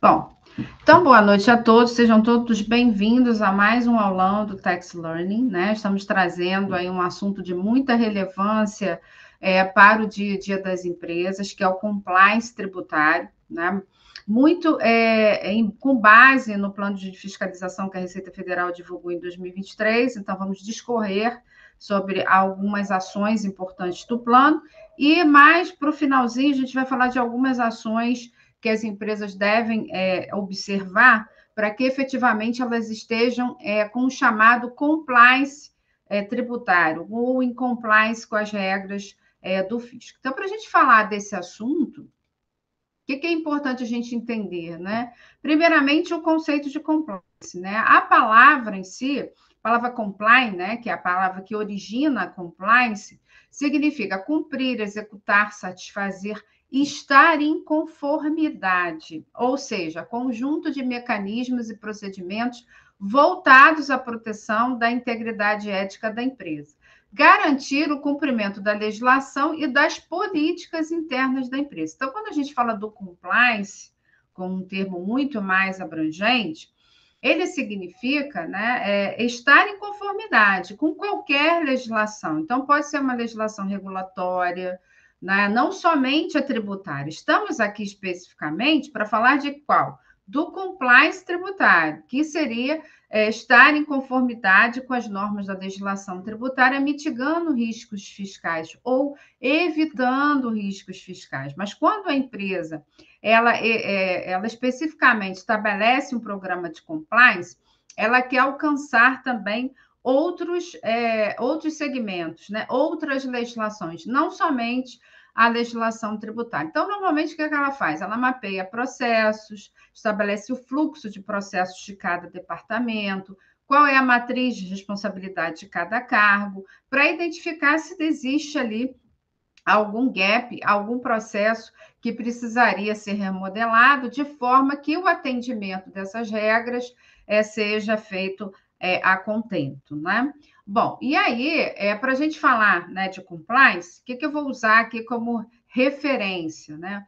Bom, então boa noite a todos, sejam todos bem-vindos a mais um aulão do Tax Learning, né? Estamos trazendo aí um assunto de muita relevância para o dia a dia das empresas, que é o compliance tributário, né? Muito com base no plano de fiscalização que a Receita Federal divulgou em 2023, então vamos discorrer sobre algumas ações importantes do plano, e mais para o finalzinho a gente vai falar de algumas ações que as empresas devem observar para que efetivamente elas estejam com o chamado compliance tributário ou em compliance com as regras do fisco. Então, para a gente falar desse assunto, o que é importante a gente entender, né? Primeiramente, o conceito de compliance, né? A palavra em si, a palavra comply, né, que é a palavra que origina a compliance, significa cumprir, executar, satisfazer, estar em conformidade, ou seja, conjunto de mecanismos e procedimentos voltados à proteção da integridade ética da empresa, garantir o cumprimento da legislação e das políticas internas da empresa. Então, quando a gente fala do compliance, como um termo muito mais abrangente, ele significa, né, estar em conformidade com qualquer legislação. Então, pode ser uma legislação regulatória, né, não somente a tributária. Estamos aqui especificamente para falar de qual? Do compliance tributário, que seria estar em conformidade com as normas da legislação tributária, mitigando riscos fiscais ou evitando riscos fiscais. Mas quando a empresa ela especificamente estabelece um programa de compliance, ela quer alcançar também outros segmentos, né? Outras legislações, não somente a legislação tributária. Então, normalmente, o que ela faz? Ela mapeia processos, estabelece o fluxo de processos de cada departamento, qual é a matriz de responsabilidade de cada cargo, para identificar se existe ali algum gap, algum processo que precisaria ser remodelado, de forma que o atendimento dessas regras seja feito a contento, né? Bom, e aí, para a gente falar, né, de compliance, o que eu vou usar aqui como referência, né?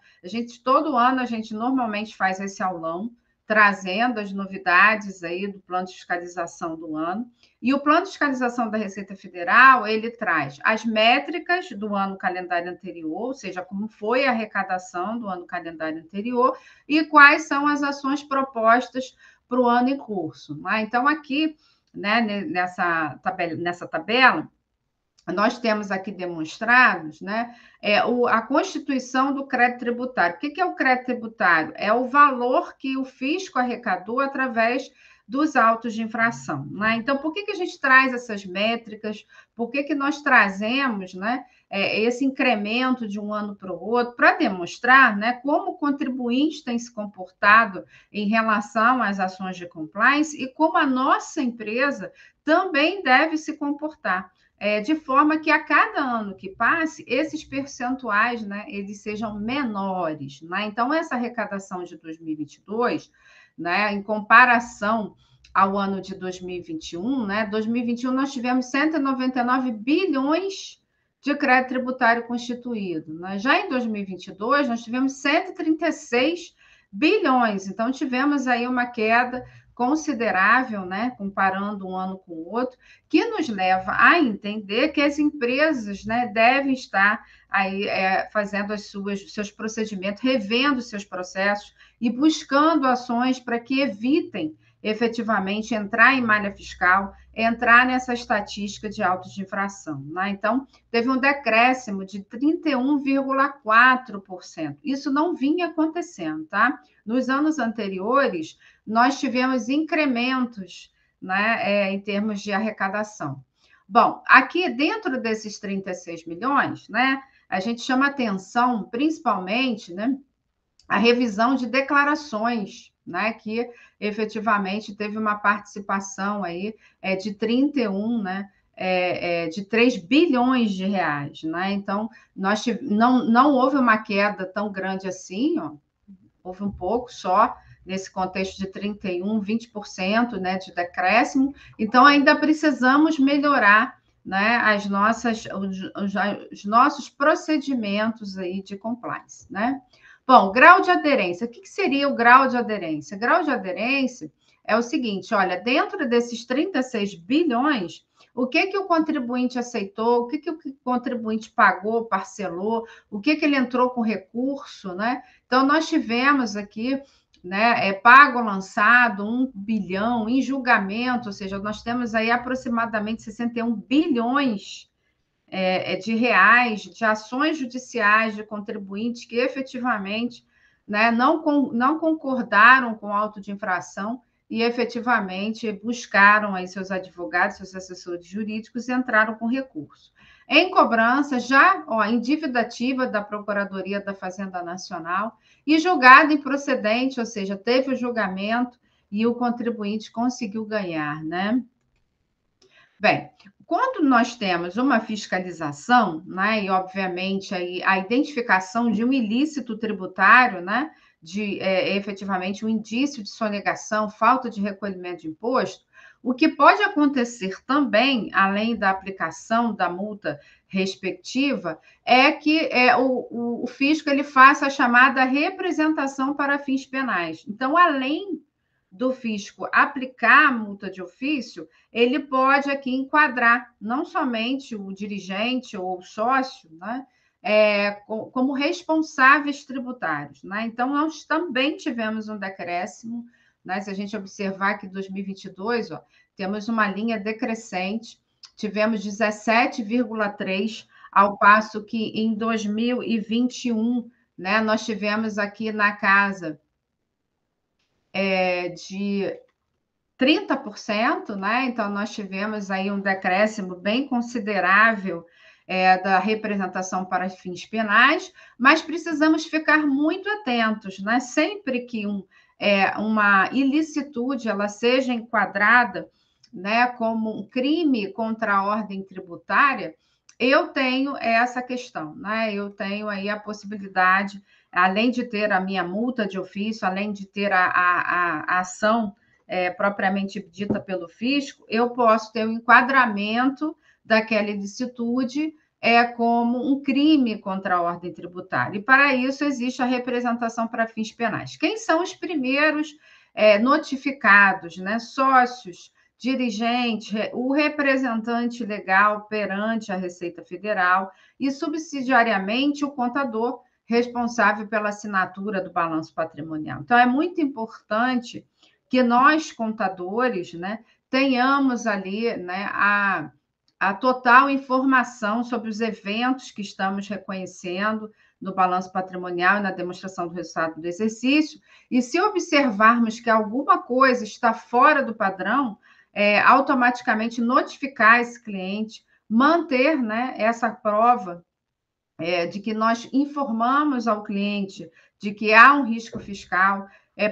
Todo ano, a gente normalmente faz esse aulão, trazendo as novidades aí do plano de fiscalização do ano. E o plano de fiscalização da Receita Federal, ele traz as métricas do ano calendário anterior, ou seja, como foi a arrecadação do ano calendário anterior, e quais são as ações propostas para o ano em curso. Né? Então, aqui, né, nessa tabela, nós temos aqui demonstrados, né, a constituição do crédito tributário. O que é o crédito tributário? É o valor que o fisco arrecadou através dos autos de infração. Né? Então, por que a gente traz essas métricas? Por que nós trazemos, né, esse incremento de um ano para o outro? Para demonstrar, né, como o contribuinte tem se comportado em relação às ações de compliance e como a nossa empresa também deve se comportar. De forma que a cada ano que passe, esses percentuais, né, eles sejam menores. Né? Então, essa arrecadação de 2022, né, em comparação ao ano de 2021, né, 2021 nós tivemos 199 bilhões de crédito tributário constituído. Né? Já em 2022, nós tivemos 136 bilhões. Então, tivemos aí uma queda considerável, né, comparando um ano com o outro, que nos leva a entender que as empresas, né, devem estar aí fazendo seus procedimentos, revendo seus processos e buscando ações para que evitem efetivamente entrar em malha fiscal, entrar nessa estatística de autos de infração. Né? Então, teve um decréscimo de 31,4%. Isso não vinha acontecendo, tá? Nos anos anteriores, nós tivemos incrementos, né, em termos de arrecadação. Bom, aqui dentro desses 36 milhões, né, a gente chama atenção, principalmente, né, a revisão de declarações, né, que efetivamente teve uma participação aí de 31, né, de 3 bilhões de reais. Né? Então, não houve uma queda tão grande assim, ó, houve um pouco só, nesse contexto de 31, 20%, né, de decréscimo. Então, ainda precisamos melhorar, né, os nossos procedimentos aí de compliance. Né? Bom, grau de aderência. O que seria o grau de aderência? Grau de aderência é o seguinte, olha, dentro desses 36 bilhões, o que o contribuinte aceitou, o que o contribuinte pagou, parcelou, o que ele entrou com recurso, né? Então, nós tivemos aqui, né, pago lançado 1 bilhão em julgamento, ou seja, nós temos aí aproximadamente 61 bilhões de reais, de ações judiciais de contribuintes que efetivamente, né, não concordaram com o auto de infração e efetivamente buscaram aí seus advogados, seus assessores jurídicos e entraram com recurso. Em cobrança, já em dívida ativa da Procuradoria da Fazenda Nacional e julgado improcedente, ou seja, teve o julgamento e o contribuinte conseguiu ganhar, né? Bem, quando nós temos uma fiscalização, né, e obviamente a identificação de um ilícito tributário, né, de efetivamente um indício de sonegação, falta de recolhimento de imposto, o que pode acontecer também, além da aplicação da multa respectiva, é que o fisco ele faça a chamada representação para fins penais. Então, além do fisco aplicar a multa de ofício, ele pode aqui enquadrar não somente o dirigente ou o sócio, né, como responsáveis tributários. Né? Então, nós também tivemos um decréscimo, né? Se a gente observar que em 2022, temos uma linha decrescente, tivemos 17,3, ao passo que em 2021, né, nós tivemos aqui na casa de 30%, né? Então, nós tivemos aí um decréscimo bem considerável da representação para fins penais, mas precisamos ficar muito atentos, né? Sempre que uma ilicitude ela seja enquadrada, né, como um crime contra a ordem tributária, eu tenho essa questão, né? Eu tenho aí a possibilidade, além de ter a minha multa de ofício, além de ter a ação propriamente dita pelo fisco, eu posso ter um enquadramento daquela ilicitude como um crime contra a ordem tributária. E, para isso, existe a representação para fins penais. Quem são os primeiros notificados, né? Sócios, dirigente, o representante legal perante a Receita Federal e, subsidiariamente, o contador responsável pela assinatura do balanço patrimonial. Então, é muito importante que nós, contadores, né, tenhamos ali, né, a total informação sobre os eventos que estamos reconhecendo no balanço patrimonial e na demonstração do resultado do exercício, e se observarmos que alguma coisa está fora do padrão, automaticamente notificar esse cliente, manter, né, essa prova de que nós informamos ao cliente de que há um risco fiscal,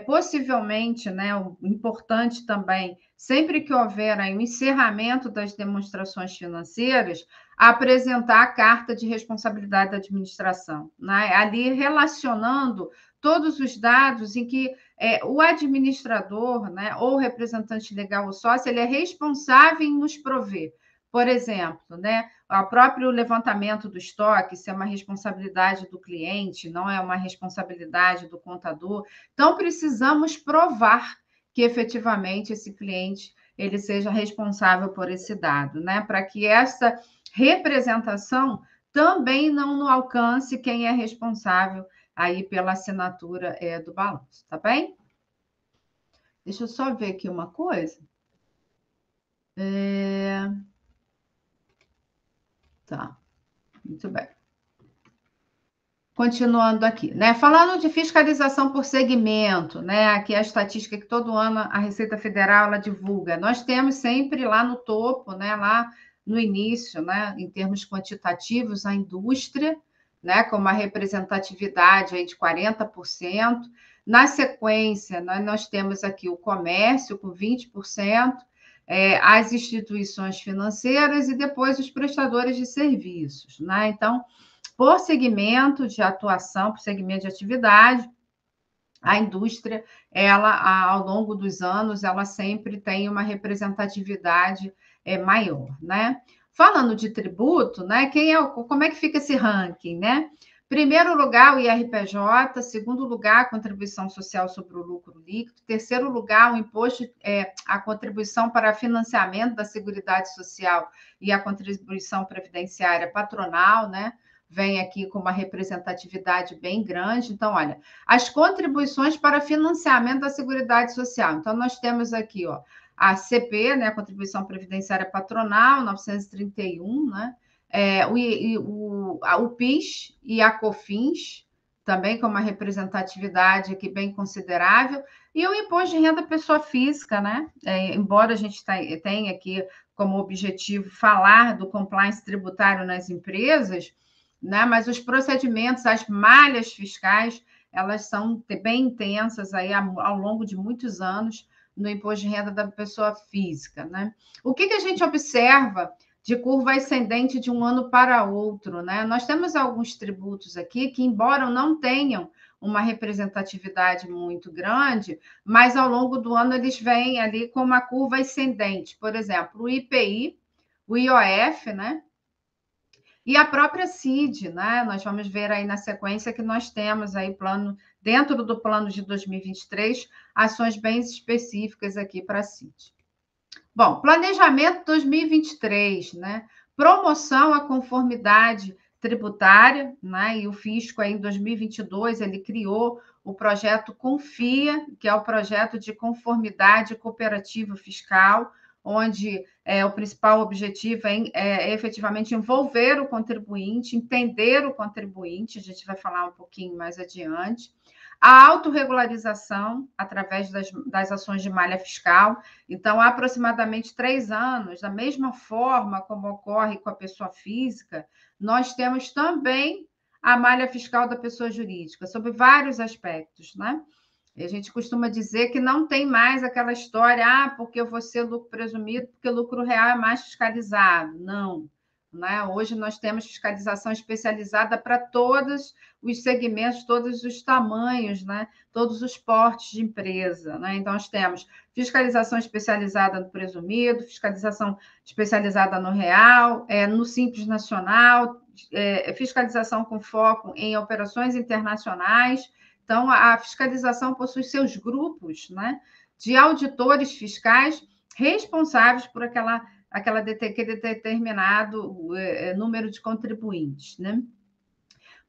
possivelmente, né, o importante também, sempre que houver aí um encerramento das demonstrações financeiras, apresentar a carta de responsabilidade da administração, né? Ali relacionando todos os dados em que o administrador, né, ou representante legal ou sócio, ele é responsável em nos prover. Por exemplo, né, o próprio levantamento do estoque, isso é uma responsabilidade do cliente, não é uma responsabilidade do contador. Então, precisamos provar que efetivamente esse cliente ele seja responsável por esse dado, né? Para que essa representação também não alcance quem é responsável aí pela assinatura do balanço, tá bem? Deixa eu só ver aqui uma coisa. Tá, muito bem. Continuando aqui, né? Falando de fiscalização por segmento, né? Aqui é a estatística que todo ano a Receita Federal ela divulga. Nós temos sempre lá no topo, né? Lá no início, né? Em termos quantitativos, a indústria, né? Com uma representatividade aí de 40%. Na sequência, nós temos aqui o comércio com 20%, as instituições financeiras e depois os prestadores de serviços, né? Então, por segmento de atuação, por segmento de atividade, a indústria, ela, ao longo dos anos, ela sempre tem uma representatividade maior, né? Falando de tributo, né? Como é que fica esse ranking, né? Primeiro lugar, o IRPJ. Segundo lugar, a contribuição social sobre o lucro líquido. Terceiro lugar, o imposto, a contribuição para financiamento da Seguridade Social e a contribuição previdenciária patronal, né? Vem aqui com uma representatividade bem grande. Então, olha, as contribuições para financiamento da Seguridade Social. Então, nós temos aqui, ó, a CP, né, a Contribuição Previdenciária Patronal, 931, né? O PIS e a COFINS, também com uma representatividade aqui bem considerável, e o imposto de renda pessoa física, né? Embora a gente tenha aqui como objetivo falar do compliance tributário nas empresas, né? Mas os procedimentos, as malhas fiscais, elas são bem intensas aí ao longo de muitos anos no imposto de renda da pessoa física, né? O que a gente observa de curva ascendente de um ano para outro, né? Nós temos alguns tributos aqui que, embora não tenham uma representatividade muito grande, mas ao longo do ano eles vêm ali com uma curva ascendente. Por exemplo, o IPI, o IOF, né? E a própria CID, né? Nós vamos ver aí na sequência que nós temos aí dentro do plano de 2023, ações bem específicas aqui para a CID. Bom, planejamento 2023, né? Promoção à conformidade tributária, né? E o fisco aí em 2022 ele criou o projeto Confia, que é o projeto de conformidade cooperativa fiscal, onde o principal objetivo é efetivamente envolver o contribuinte, entender o contribuinte, a gente vai falar um pouquinho mais adiante. A autorregularização através das ações de malha fiscal. Então, há aproximadamente 3 anos, da mesma forma como ocorre com a pessoa física, nós temos também a malha fiscal da pessoa jurídica, sob vários aspectos, né? E a gente costuma dizer que não tem mais aquela história, porque eu vou ser lucro presumido, porque o lucro real é mais fiscalizado. Não. Né? Hoje nós temos fiscalização especializada para todos os segmentos, todos os tamanhos, né? Todos os portes de empresa. Né? Então, nós temos fiscalização especializada no presumido, fiscalização especializada no real, no Simples Nacional, fiscalização com foco em operações internacionais. Então, a fiscalização possui seus grupos, né, de auditores fiscais responsáveis por aquele determinado número de contribuintes. Né?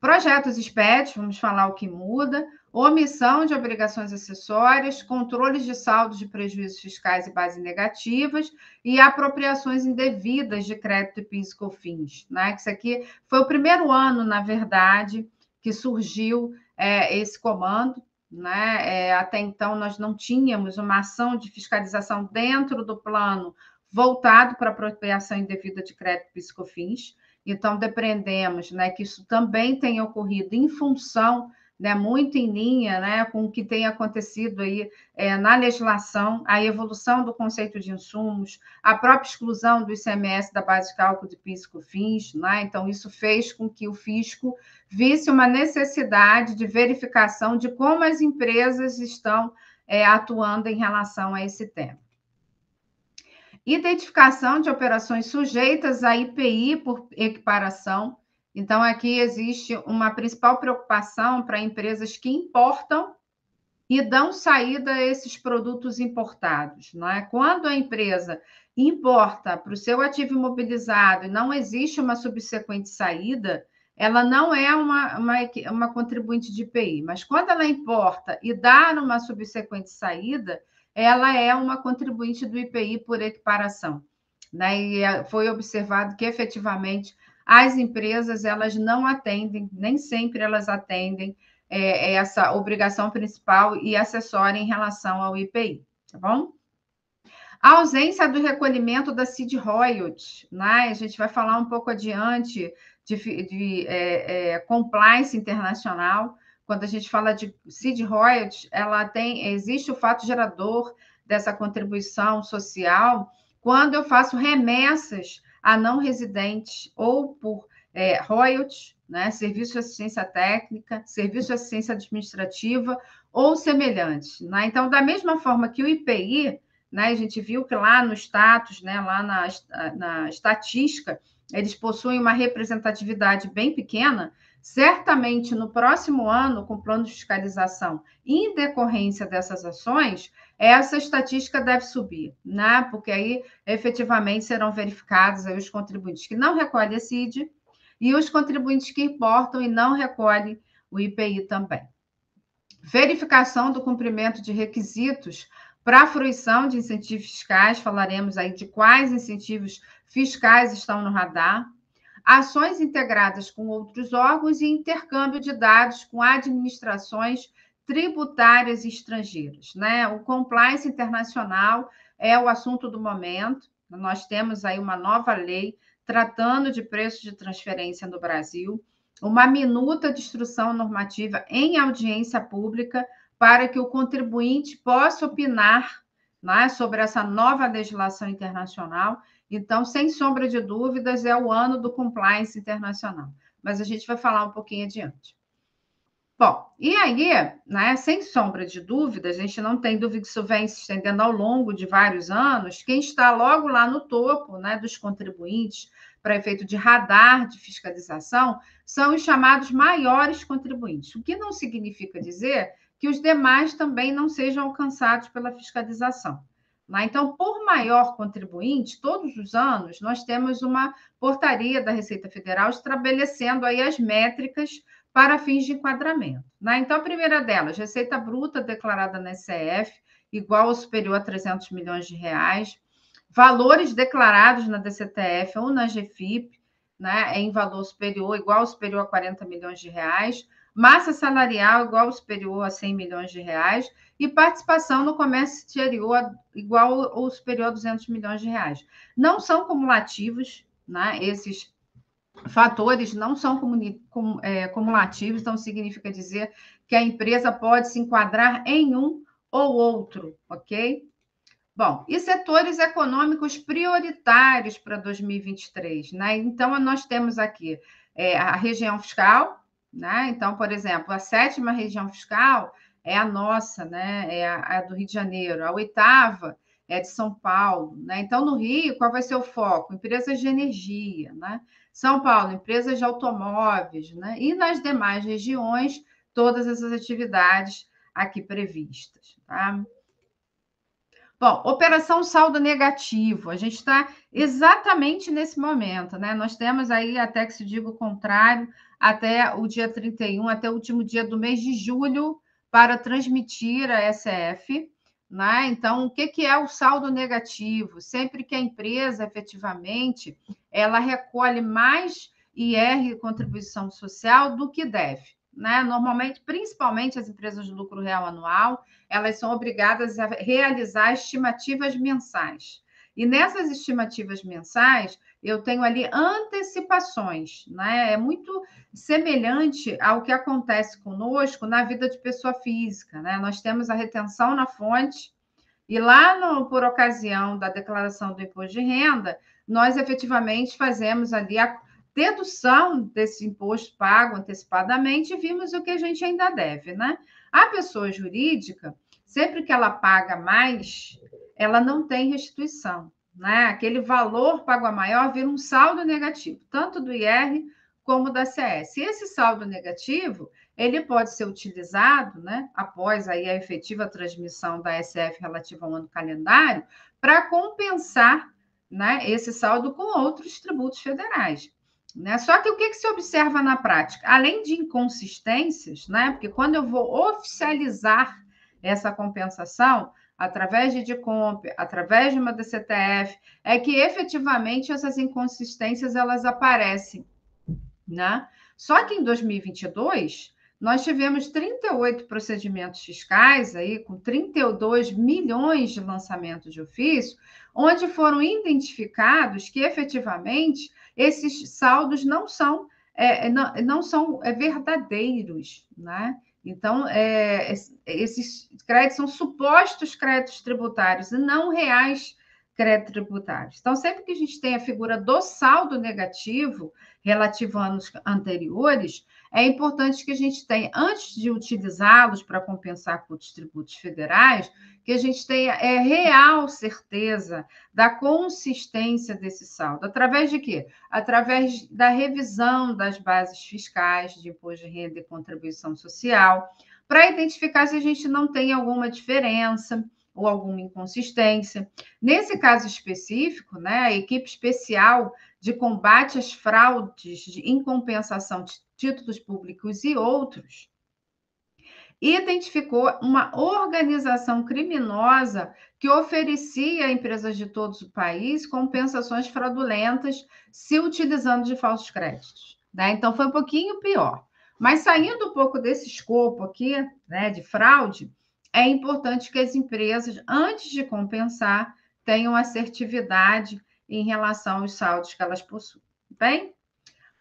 Projetos expedidos, vamos falar o que muda, omissão de obrigações acessórias, controles de saldos de prejuízos fiscais e bases negativas e apropriações indevidas de crédito e PIS e COFINS. Né? Isso aqui foi o primeiro ano, na verdade, que surgiu esse comando. Né? Até então, nós não tínhamos uma ação de fiscalização dentro do plano voltado para apropriação indevida de crédito e PIS e COFINS. Então, depreendemos, né, que isso também tenha ocorrido em função, né, muito em linha, né, com o que tem acontecido aí na legislação, a evolução do conceito de insumos, a própria exclusão do ICMS da base de cálculo de PIS e COFINS, né? Então, isso fez com que o fisco visse uma necessidade de verificação de como as empresas estão atuando em relação a esse tema. Identificação de operações sujeitas a IPI por equiparação. Então, aqui existe uma principal preocupação para empresas que importam e dão saída a esses produtos importados. Não é? Quando a empresa importa para o seu ativo imobilizado e não existe uma subsequente saída, ela não é uma contribuinte de IPI. Mas quando ela importa e dá uma subsequente saída, ela é uma contribuinte do IPI por equiparação. Né? E foi observado que, efetivamente, as empresas elas não atendem, nem sempre elas atendem essa obrigação principal e acessória em relação ao IPI. Tá bom? A ausência do recolhimento da CID Royalty, né? A gente vai falar um pouco adiante de compliance internacional. Quando a gente fala de CID Royalty, existe o fato gerador dessa contribuição social quando eu faço remessas a não residentes ou por royalties, né, serviço de assistência técnica, serviço de assistência administrativa ou semelhantes. Né? Então, da mesma forma que o IPI, né, a gente viu que lá no status, né, lá na estatística, eles possuem uma representatividade bem pequena, Certamente, no próximo ano, com o plano de fiscalização, em decorrência dessas ações, essa estatística deve subir, né? Porque aí, efetivamente, serão verificados aí os contribuintes que não recolhem a CID e os contribuintes que importam e não recolhem o IPI também. Verificação do cumprimento de requisitos para a fruição de incentivos fiscais, falaremos aí de quais incentivos fiscais estão no radar, ações integradas com outros órgãos e intercâmbio de dados com administrações tributárias estrangeiras, né? O compliance internacional é o assunto do momento. Nós temos aí uma nova lei tratando de preços de transferência no Brasil, uma minuta de instrução normativa em audiência pública para que o contribuinte possa opinar, né, sobre essa nova legislação internacional. Então, sem sombra de dúvidas, é o ano do compliance internacional. Mas a gente vai falar um pouquinho adiante. Bom, e aí, né, sem sombra de dúvidas, a gente não tem dúvida que isso vem se estendendo ao longo de vários anos, quem está logo lá no topo, né, dos contribuintes, para efeito de radar de fiscalização, são os chamados maiores contribuintes, o que não significa dizer que os demais também não sejam alcançados pela fiscalização. Então, por maior contribuinte, todos os anos, nós temos uma portaria da Receita Federal estabelecendo aí as métricas para fins de enquadramento. Então, a primeira delas, receita bruta declarada na SCF, igual ou superior a 300 milhões de reais, valores declarados na DCTF ou na GFIP, né, em valor superior, igual ou superior a 40 milhões de reais, massa salarial igual ou superior a 100 milhões de reais e participação no comércio exterior igual ou superior a 200 milhões de reais. Não são cumulativos, né, esses fatores não são cumulativos, então significa dizer que a empresa pode se enquadrar em um ou outro, ok? Bom, e setores econômicos prioritários para 2023, né? Então, nós temos aqui a região fiscal, né? Então, por exemplo, a 7ª região fiscal é a nossa, né? É a do Rio de Janeiro. A 8ª é de São Paulo, né? Então, no Rio, qual vai ser o foco? Empresas de energia, né? São Paulo, empresas de automóveis, né? E nas demais regiões, todas essas atividades aqui previstas, tá? Bom, operação saldo negativo, a gente está exatamente nesse momento, né? Nós temos aí, até que se diga o contrário, até o dia 31, até o último dia do mês de julho, para transmitir a SF, né? Então, o que é o saldo negativo? Sempre que a empresa, efetivamente, ela recolhe mais IR, contribuição social, do que deve, né? Normalmente, principalmente as empresas de lucro real anual, elas são obrigadas a realizar estimativas mensais. E nessas estimativas mensais, eu tenho ali antecipações, né? É muito semelhante ao que acontece conosco na vida de pessoa física, né? Nós temos a retenção na fonte, e lá, por ocasião da declaração do imposto de renda, nós efetivamente fazemos ali a dedução desse imposto pago antecipadamente e vimos o que a gente ainda deve, né? A pessoa jurídica, sempre que ela paga mais, ela não tem restituição, né? Aquele valor pago a maior vira um saldo negativo, tanto do IR como da CS. E esse saldo negativo, ele pode ser utilizado, né, após aí a efetiva transmissão da SF relativa ao ano calendário, para compensar, né, esse saldo com outros tributos federais. Né? Só que o que se observa na prática? Além de inconsistências, né? Porque quando eu vou oficializar essa compensação, através de DICOMP, através de uma DCTF, é que efetivamente essas inconsistências elas aparecem, né? Só que em 2022, nós tivemos 38 procedimentos fiscais, aí, com 32 milhões de lançamentos de ofício, onde foram identificados que, efetivamente, esses saldos não são verdadeiros, né? Então, esses créditos são supostos créditos tributários e não reais créditos tributários. Então, sempre que a gente tem a figura do saldo negativo relativo a anos anteriores, é importante que a gente tenha, antes de utilizá-los para compensar com os tributos federais, que a gente tenha real certeza da consistência desse saldo. Através de quê? Através da revisão das bases fiscais de imposto de renda e contribuição social, para identificar se a gente não tem alguma diferença ou alguma inconsistência. Nesse caso específico, né, a equipe especial de combate às fraudes em compensação de títulos públicos e outros identificou uma organização criminosa que oferecia a empresas de todo o país compensações fraudulentas se utilizando de falsos créditos. Né? Então, foi um pouquinho pior. Mas saindo um pouco desse escopo aqui, né, de fraude, é importante que as empresas, antes de compensar, tenham assertividade em relação aos saldos que elas possuem. Bem?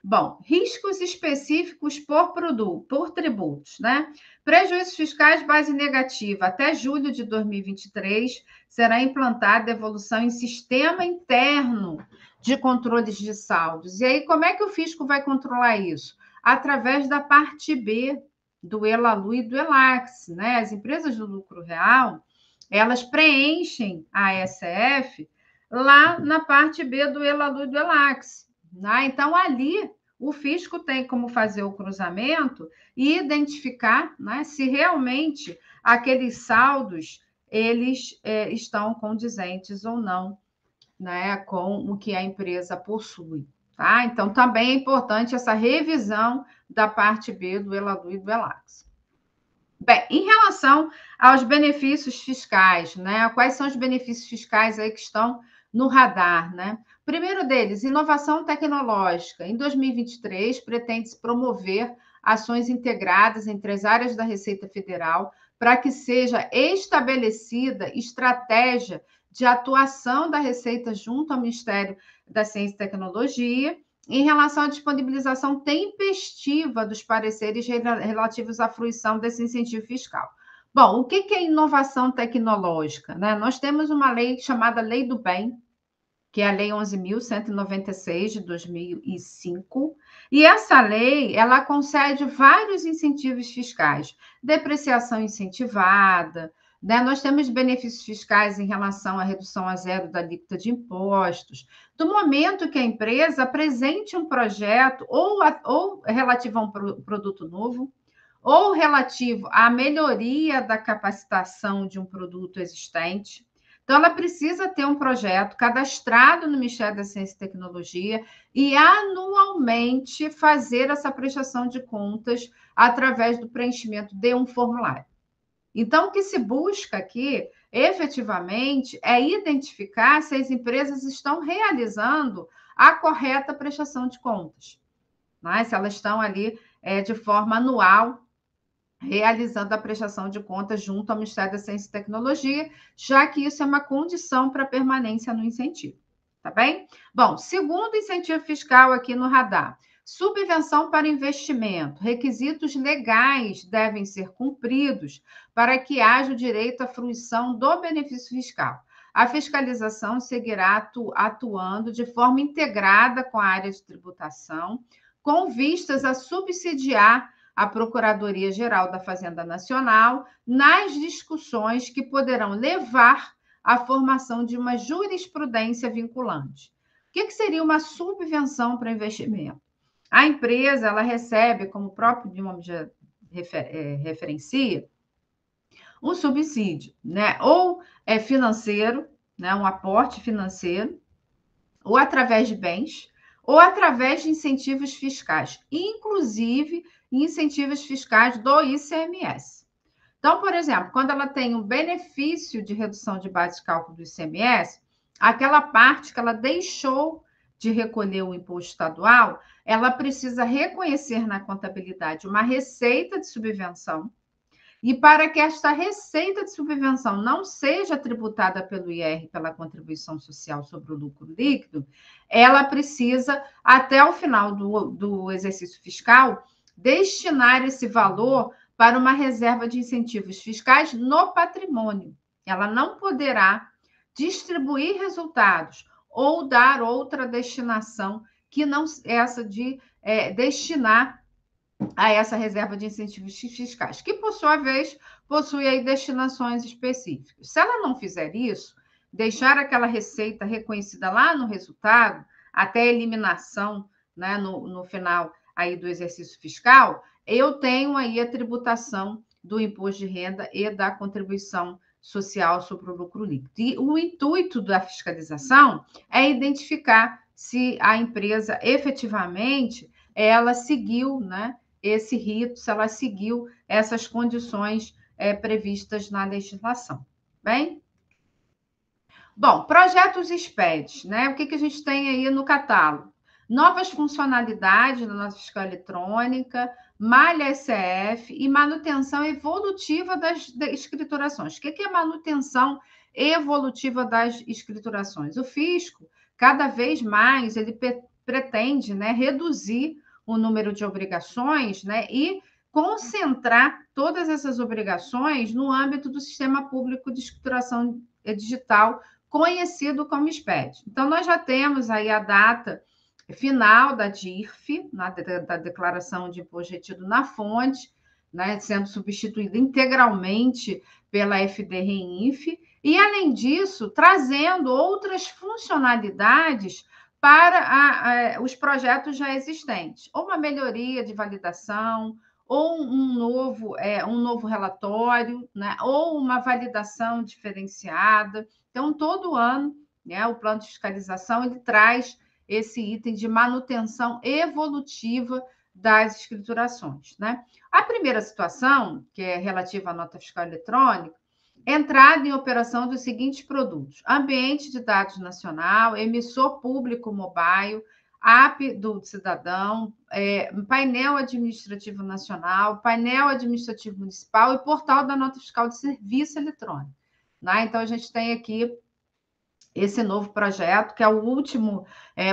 Bom, riscos específicos por produto, por tributos, né? Prejuízos fiscais base negativa. Até julho de 2023 será implantada devolução em sistema interno de controles de saldos. E aí, como é que o fisco vai controlar isso? Através da parte B do Elalu e do Elax, né? As empresas do lucro real, elas preenchem a ASF lá na parte B do Elalu e do Elax. Né? Então, ali, o fisco tem como fazer o cruzamento e identificar, né, se realmente aqueles saldos eles estão condizentes ou não, né, com o que a empresa possui. Tá? Então, também é importante essa revisão da parte B do Elalu e do Elax. Bem, em relação aos benefícios fiscais, né? Quais são os benefícios fiscais aí que estão no radar, né? Primeiro deles, inovação tecnológica. Em 2023, pretende-se promover ações integradas entre as áreas da Receita Federal para que seja estabelecida estratégia de atuação da Receita junto ao Ministério da Ciência e Tecnologia em relação à disponibilização tempestiva dos pareceres relativos à fruição desse incentivo fiscal. Bom, o que é inovação tecnológica? Né? Nós temos uma lei chamada Lei do Bem, que é a Lei 11.196 de 2005, e essa lei, ela concede vários incentivos fiscais, depreciação incentivada, né? Nós temos benefícios fiscais em relação à redução a zero da alíquota de impostos, do momento que a empresa apresente um projeto ou relativo a um produto novo, ou relativo à melhoria da capacitação de um produto existente. Então, ela precisa ter um projeto cadastrado no Ministério da Ciência e Tecnologia e anualmente fazer essa prestação de contas através do preenchimento de um formulário. Então, o que se busca aqui, efetivamente, é identificar se as empresas estão realizando a correta prestação de contas, né? Se elas estão ali de forma anual realizando a prestação de contas junto ao Ministério da Ciência e Tecnologia, já que isso é uma condição para permanência no incentivo. Tá bem? Bom, segundo incentivo fiscal aqui no radar, subvenção para investimento. Requisitos legais devem ser cumpridos para que haja o direito à fruição do benefício fiscal. A fiscalização seguirá atuando de forma integrada com a área de tributação, com vistas a subsidiar a Procuradoria-Geral da Fazenda Nacional nas discussões que poderão levar à formação de uma jurisprudência vinculante. O que seria uma subvenção para investimento? A empresa ela recebe, como o próprio nome já referencia, um subsídio, né? Ou é financeiro, né? Um aporte financeiro, ou através de bens, ou através de incentivos fiscais, inclusive incentivos fiscais do ICMS. Então, por exemplo, quando ela tem um benefício de redução de base de cálculo do ICMS, aquela parte que ela deixou de recolher o imposto estadual, ela precisa reconhecer na contabilidade uma receita de subvenção. E para que esta receita de subvenção não seja tributada pelo IR, pela contribuição social sobre o lucro líquido, ela precisa, até o final do exercício fiscal, destinar esse valor para uma reserva de incentivos fiscais no patrimônio. Ela não poderá distribuir resultados ou dar outra destinação que não essa de destinar a essa reserva de incentivos fiscais, que, por sua vez, possui aí destinações específicas. Se ela não fizer isso, deixar aquela receita reconhecida lá no resultado, até a eliminação, né, no final aí do exercício fiscal, eu tenho aí a tributação do imposto de renda e da contribuição social sobre o lucro líquido. E o intuito da fiscalização é identificar se a empresa efetivamente ela seguiu, né, esse rito, se ela seguiu essas condições previstas na legislação. Bem? Bom, projetos SPEDs, né? O que a gente tem aí no catálogo? Novas funcionalidades da nossa fiscal eletrônica, malha SCF e manutenção evolutiva das escriturações. O que é manutenção evolutiva das escriturações? O fisco, cada vez mais, ele pretende, né, reduzir o número de obrigações, né, e concentrar todas essas obrigações no âmbito do sistema público de escrituração digital, conhecido como SPED. Então, nós já temos aí a data final da DIRF, da Declaração de Imposto Retido na Fonte, né, sendo substituída integralmente pela FDRINF, e, além disso, trazendo outras funcionalidades para os projetos já existentes, ou uma melhoria de validação, ou um novo relatório, né, ou uma validação diferenciada. Então, todo ano, né, o plano de fiscalização ele traz esse item de manutenção evolutiva das escriturações, né? A primeira situação, que é relativa à nota fiscal eletrônica, entrada em operação dos seguintes produtos: ambiente de dados nacional, emissor público mobile, app do cidadão, painel administrativo nacional, painel administrativo municipal e portal da nota fiscal de serviço eletrônico. Né? Então, a gente tem aqui esse novo projeto, que é o último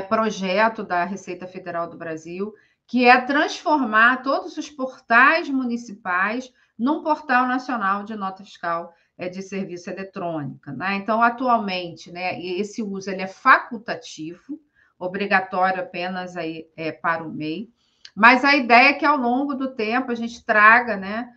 projeto da Receita Federal do Brasil, que é transformar todos os portais municipais num portal nacional de nota fiscal de serviço eletrônica. Né? Então, atualmente, né, esse uso ele é facultativo, obrigatório apenas aí, para o MEI, mas a ideia é que, ao longo do tempo, a gente traga, né,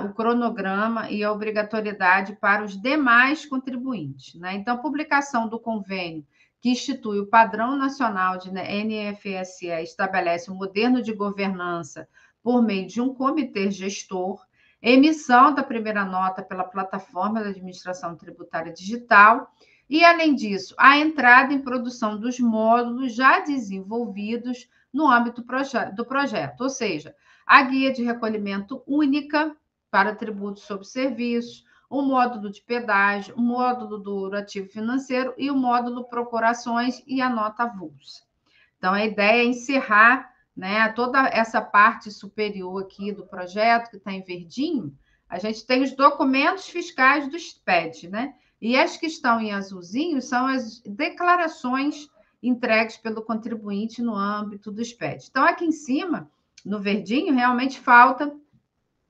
o cronograma e a obrigatoriedade para os demais contribuintes. Né? Então, a publicação do convênio que institui o Padrão Nacional de NFSE estabelece um modelo de governança por meio de um comitê gestor, emissão da primeira nota pela plataforma da administração tributária digital e, além disso, a entrada em produção dos módulos já desenvolvidos no âmbito do projeto, ou seja, a guia de recolhimento única para tributos sobre serviços, o módulo de pedágio, o módulo do ativo financeiro e o módulo procurações e a nota avulsa. Então, a ideia é encerrar, né, toda essa parte superior aqui do projeto, que está em verdinho, a gente tem os documentos fiscais do SPED, né? E as que estão em azulzinho são as declarações entregues pelo contribuinte no âmbito do SPED. Então, aqui em cima, no verdinho, realmente falta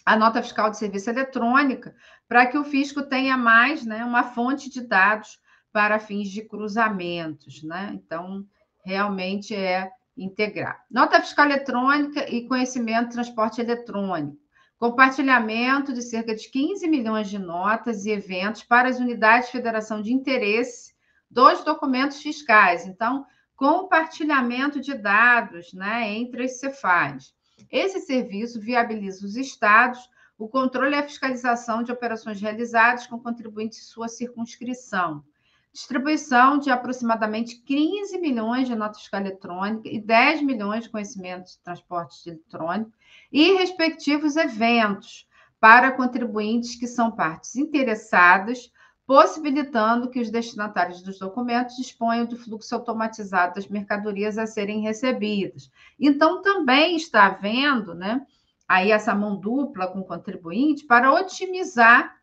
a nota fiscal de serviço eletrônica, para que o fisco tenha mais, né, uma fonte de dados para fins de cruzamentos. Né? Então, realmente é integrar. Nota fiscal eletrônica e conhecimento de transporte eletrônico. Compartilhamento de cerca de 15 milhões de notas e eventos para as unidades de federação de interesse dos documentos fiscais. Então, compartilhamento de dados, né, entre as Cefaz. Esse serviço viabiliza os estados o controle e a fiscalização de operações realizadas com contribuintes em sua circunscrição. Distribuição de aproximadamente 15 milhões de notas fiscal eletrônica e 10 milhões de conhecimentos de transporte eletrônico e respectivos eventos para contribuintes que são partes interessadas, possibilitando que os destinatários dos documentos disponham do fluxo automatizado das mercadorias a serem recebidas. Então, também está havendo, né, aí essa mão dupla com o contribuinte para otimizar,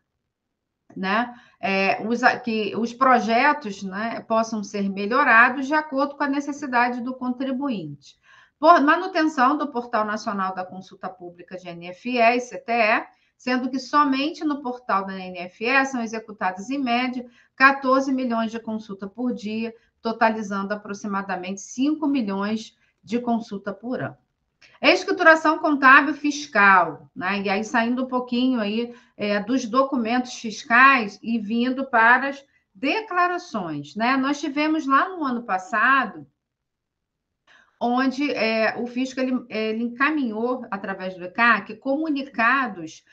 né, que os projetos, né, possam ser melhorados de acordo com a necessidade do contribuinte. Por manutenção do Portal Nacional da Consulta Pública de NFE e CTE, sendo que somente no portal da NFE são executadas, em média, 14 milhões de consulta por dia, totalizando aproximadamente 5 milhões de consulta por ano. Escrituração contábil fiscal, né? E aí saindo um pouquinho aí dos documentos fiscais e vindo para as declarações, né? Nós tivemos lá no ano passado, onde o fisco ele encaminhou, através do ECAC, comunicados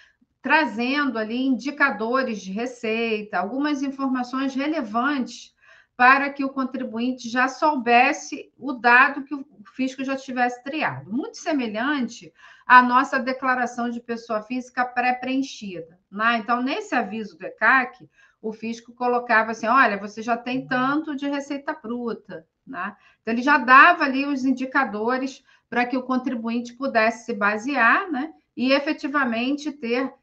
trazendo ali indicadores de receita, algumas informações relevantes para que o contribuinte já soubesse o dado que o fisco já tivesse triado. Muito semelhante à nossa declaração de pessoa física pré-preenchida, né? Então, nesse aviso do ECAC, o fisco colocava assim, olha, você já tem tanto de receita bruta, né? Então, ele já dava ali os indicadores para que o contribuinte pudesse se basear, né? E efetivamente ter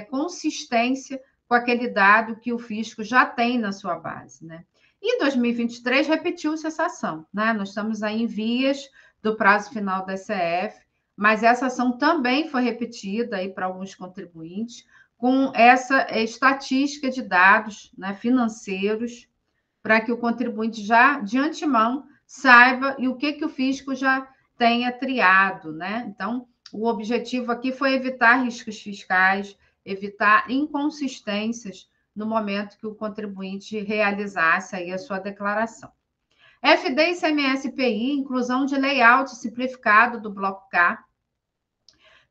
consistência com aquele dado que o fisco já tem na sua base, né? E em 2023 repetiu-se essa ação, né? Nós estamos aí em vias do prazo final da SEF, mas essa ação também foi repetida aí para alguns contribuintes, com essa estatística de dados, né, financeiros, para que o contribuinte já, de antemão, saiba e o que o fisco já tenha triado, né? Então, o objetivo aqui foi evitar riscos fiscais, evitar inconsistências no momento que o contribuinte realizasse aí a sua declaração. FD e CMS-PI, inclusão de layout simplificado do Bloco K,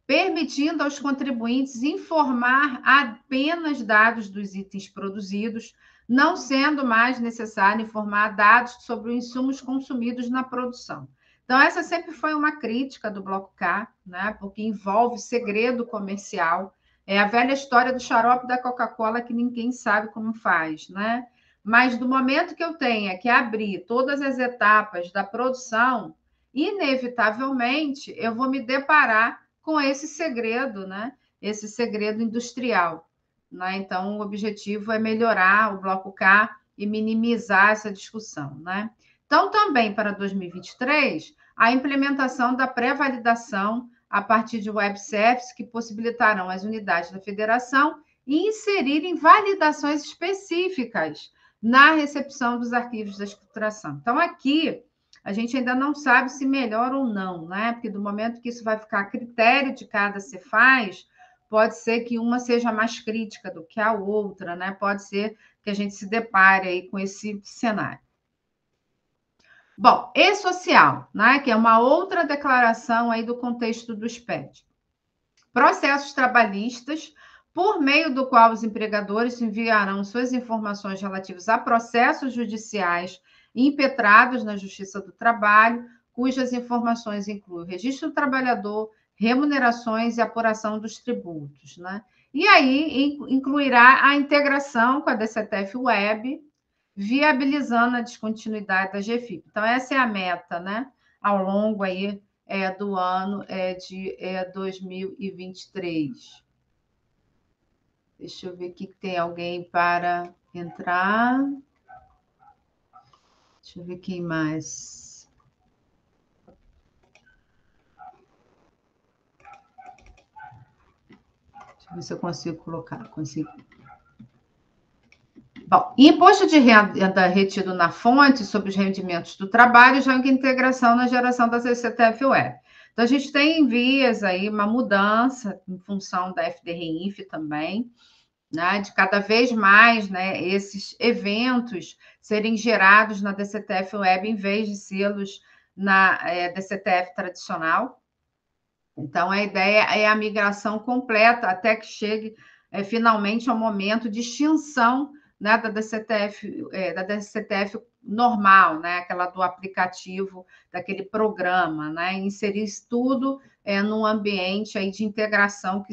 permitindo aos contribuintes informar apenas dados dos itens produzidos, não sendo mais necessário informar dados sobre os insumos consumidos na produção. Então, essa sempre foi uma crítica do Bloco K, né? Porque envolve segredo comercial. É a velha história do xarope da Coca-Cola que ninguém sabe como faz, né? Mas do momento que eu tenha que abrir todas as etapas da produção, inevitavelmente eu vou me deparar com esse segredo, né? Esse segredo industrial, né? Então, o objetivo é melhorar o Bloco K e minimizar essa discussão, né? Então, também para 2023, a implementação da pré-validação a partir de web-services que possibilitarão as unidades da federação inserirem validações específicas na recepção dos arquivos da escrituração. Então, aqui, a gente ainda não sabe se melhora ou não, né? Porque do momento que isso vai ficar a critério de cada Cefaz, pode ser que uma seja mais crítica do que a outra, né? Pode ser que a gente se depare aí com esse cenário. Bom, e-social, né? Que é uma outra declaração aí do contexto do SPED. Processos trabalhistas, por meio do qual os empregadores enviarão suas informações relativas a processos judiciais impetrados na Justiça do Trabalho, cujas informações incluem o registro do trabalhador, remunerações e apuração dos tributos, né? E aí incluirá a integração com a DCTF Web, viabilizando a descontinuidade da GFIP. Então, essa é a meta, né? Ao longo aí do ano de 2023. Deixa eu ver aqui que tem alguém para entrar. Deixa eu ver quem mais. Deixa eu ver se eu consigo colocar. Consigo. Bom, imposto de renda retido na fonte sobre os rendimentos do trabalho já em integração na geração da CCTF Web. Então, a gente tem em vias aí uma mudança em função da FDRINF também, né, de cada vez mais, né, esses eventos serem gerados na DCTF Web em vez de sê-los na DCTF tradicional. Então, a ideia é a migração completa até que chegue finalmente ao momento de extinção, né, da DCTF normal, né, aquela do aplicativo, daquele programa, né, inserir isso tudo num ambiente aí de integração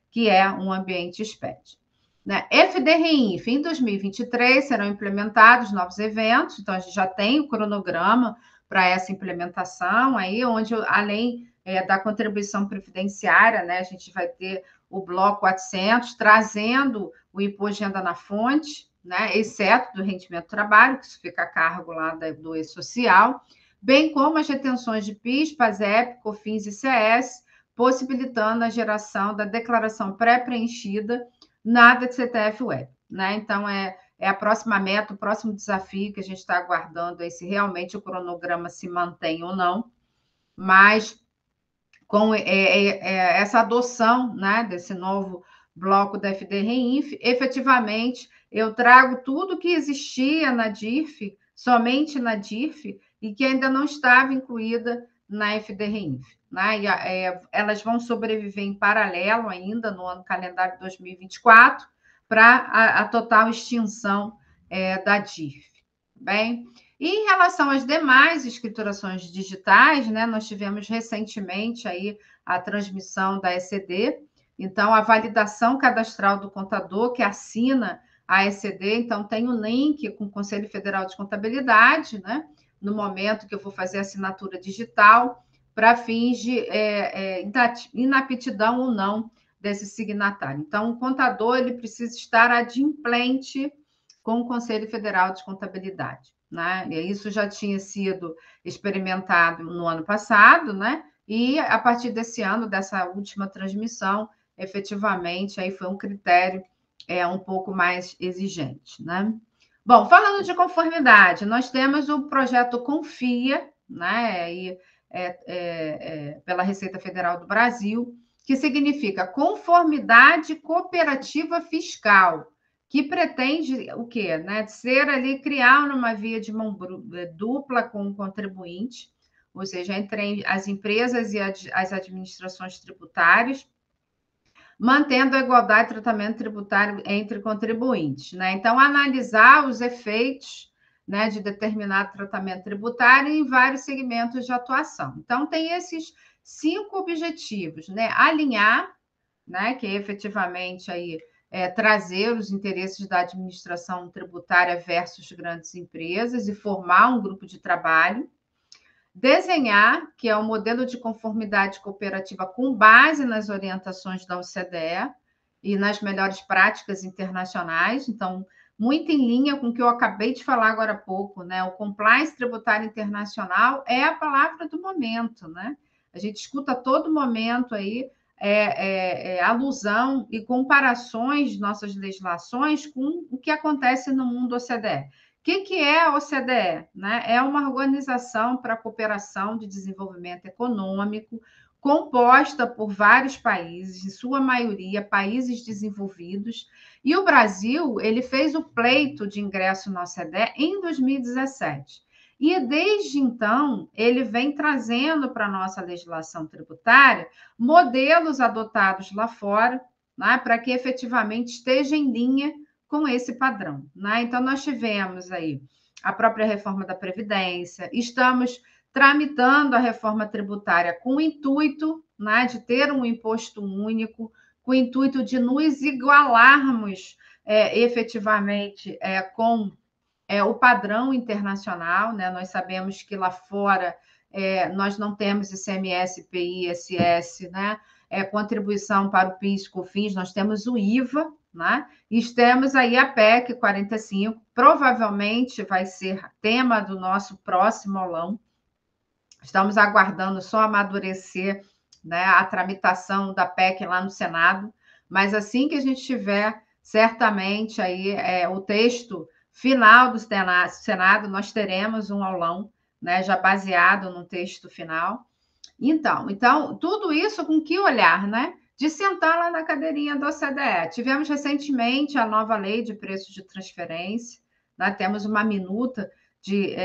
que é um ambiente SPED. Né? FDRINF, em 2023 serão implementados novos eventos, então a gente já tem o cronograma para essa implementação aí, onde além da contribuição previdenciária, né, a gente vai ter o bloco 400 trazendo o imposto de renda na fonte, né, exceto do rendimento do trabalho, que isso fica a cargo lá do E-Social, bem como as retenções de PIS, PASEP, COFINS e CS, possibilitando a geração da declaração pré-preenchida na DCTF Web. Né? Então, é a próxima meta, o próximo desafio que a gente está aguardando aí, se realmente o cronograma se mantém ou não, mas com essa adoção, né, desse novo bloco da FD-REINF, efetivamente, eu trago tudo que existia na DIRF, somente na DIRF, e que ainda não estava incluída na FD-REINF. Né? Elas vão sobreviver em paralelo ainda no ano calendário 2024 para a total extinção da DIRF. Bem, e em relação às demais escriturações digitais, né, nós tivemos recentemente aí a transmissão da ECD, então a validação cadastral do contador que assina a ECD, então tem um link com o Conselho Federal de Contabilidade, né, no momento que eu vou fazer a assinatura digital, para fins de inaptidão ou não desse signatário. Então, o contador ele precisa estar adimplente com o Conselho Federal de Contabilidade. Né? E isso já tinha sido experimentado no ano passado, né? E a partir desse ano, dessa última transmissão, efetivamente, aí foi um critério um pouco mais exigente, né? Bom, falando de conformidade, nós temos o projeto Confia, né? E, pela Receita Federal do Brasil, que significa conformidade cooperativa fiscal, que pretende o quê? Né? Ser ali, criar uma via de mão dupla com o contribuinte, ou seja, entre as empresas e as administrações tributárias, mantendo a igualdade de tratamento tributário entre contribuintes. Né? Então, analisar os efeitos, né, de determinado tratamento tributário em vários segmentos de atuação. Então, tem esses 5 objetivos, né? Alinhar, né, que é efetivamente aí trazer os interesses da administração tributária versus grandes empresas e formar um grupo de trabalho. Desenhar, que é um modelo de conformidade cooperativa com base nas orientações da OCDE e nas melhores práticas internacionais. Então, muito em linha com o que eu acabei de falar agora há pouco, né? O compliance tributário internacional é a palavra do momento, né? A gente escuta a todo momento aí alusão e comparações de nossas legislações com o que acontece no mundo OCDE. O que é a OCDE? Né? É uma organização para a cooperação de desenvolvimento econômico composta por vários países, em sua maioria países desenvolvidos, e o Brasil ele fez o pleito de ingresso na OCDE em 2017. E desde então, ele vem trazendo para a nossa legislação tributária modelos adotados lá fora, né, para que efetivamente esteja em linha com esse padrão. Né? Então, nós tivemos aí a própria reforma da Previdência, estamos tramitando a reforma tributária com o intuito, né, de ter um imposto único, com o intuito de nos igualarmos efetivamente com o padrão internacional, né? Nós sabemos que lá fora nós não temos ICMS, IPI, ISS, né? Contribuição para o PIS, COFINS, nós temos o IVA, né? E temos aí a PEC 45, provavelmente vai ser tema do nosso próximo aulão. Estamos aguardando só amadurecer, né, a tramitação da PEC lá no Senado, mas assim que a gente tiver, certamente, aí o texto final do Senado, nós teremos um aulão, né, já baseado no texto final. Então, tudo isso com que olhar, né? De sentar lá na cadeirinha do OCDE. Tivemos recentemente a nova lei de preços de transferência, né? Temos uma minuta de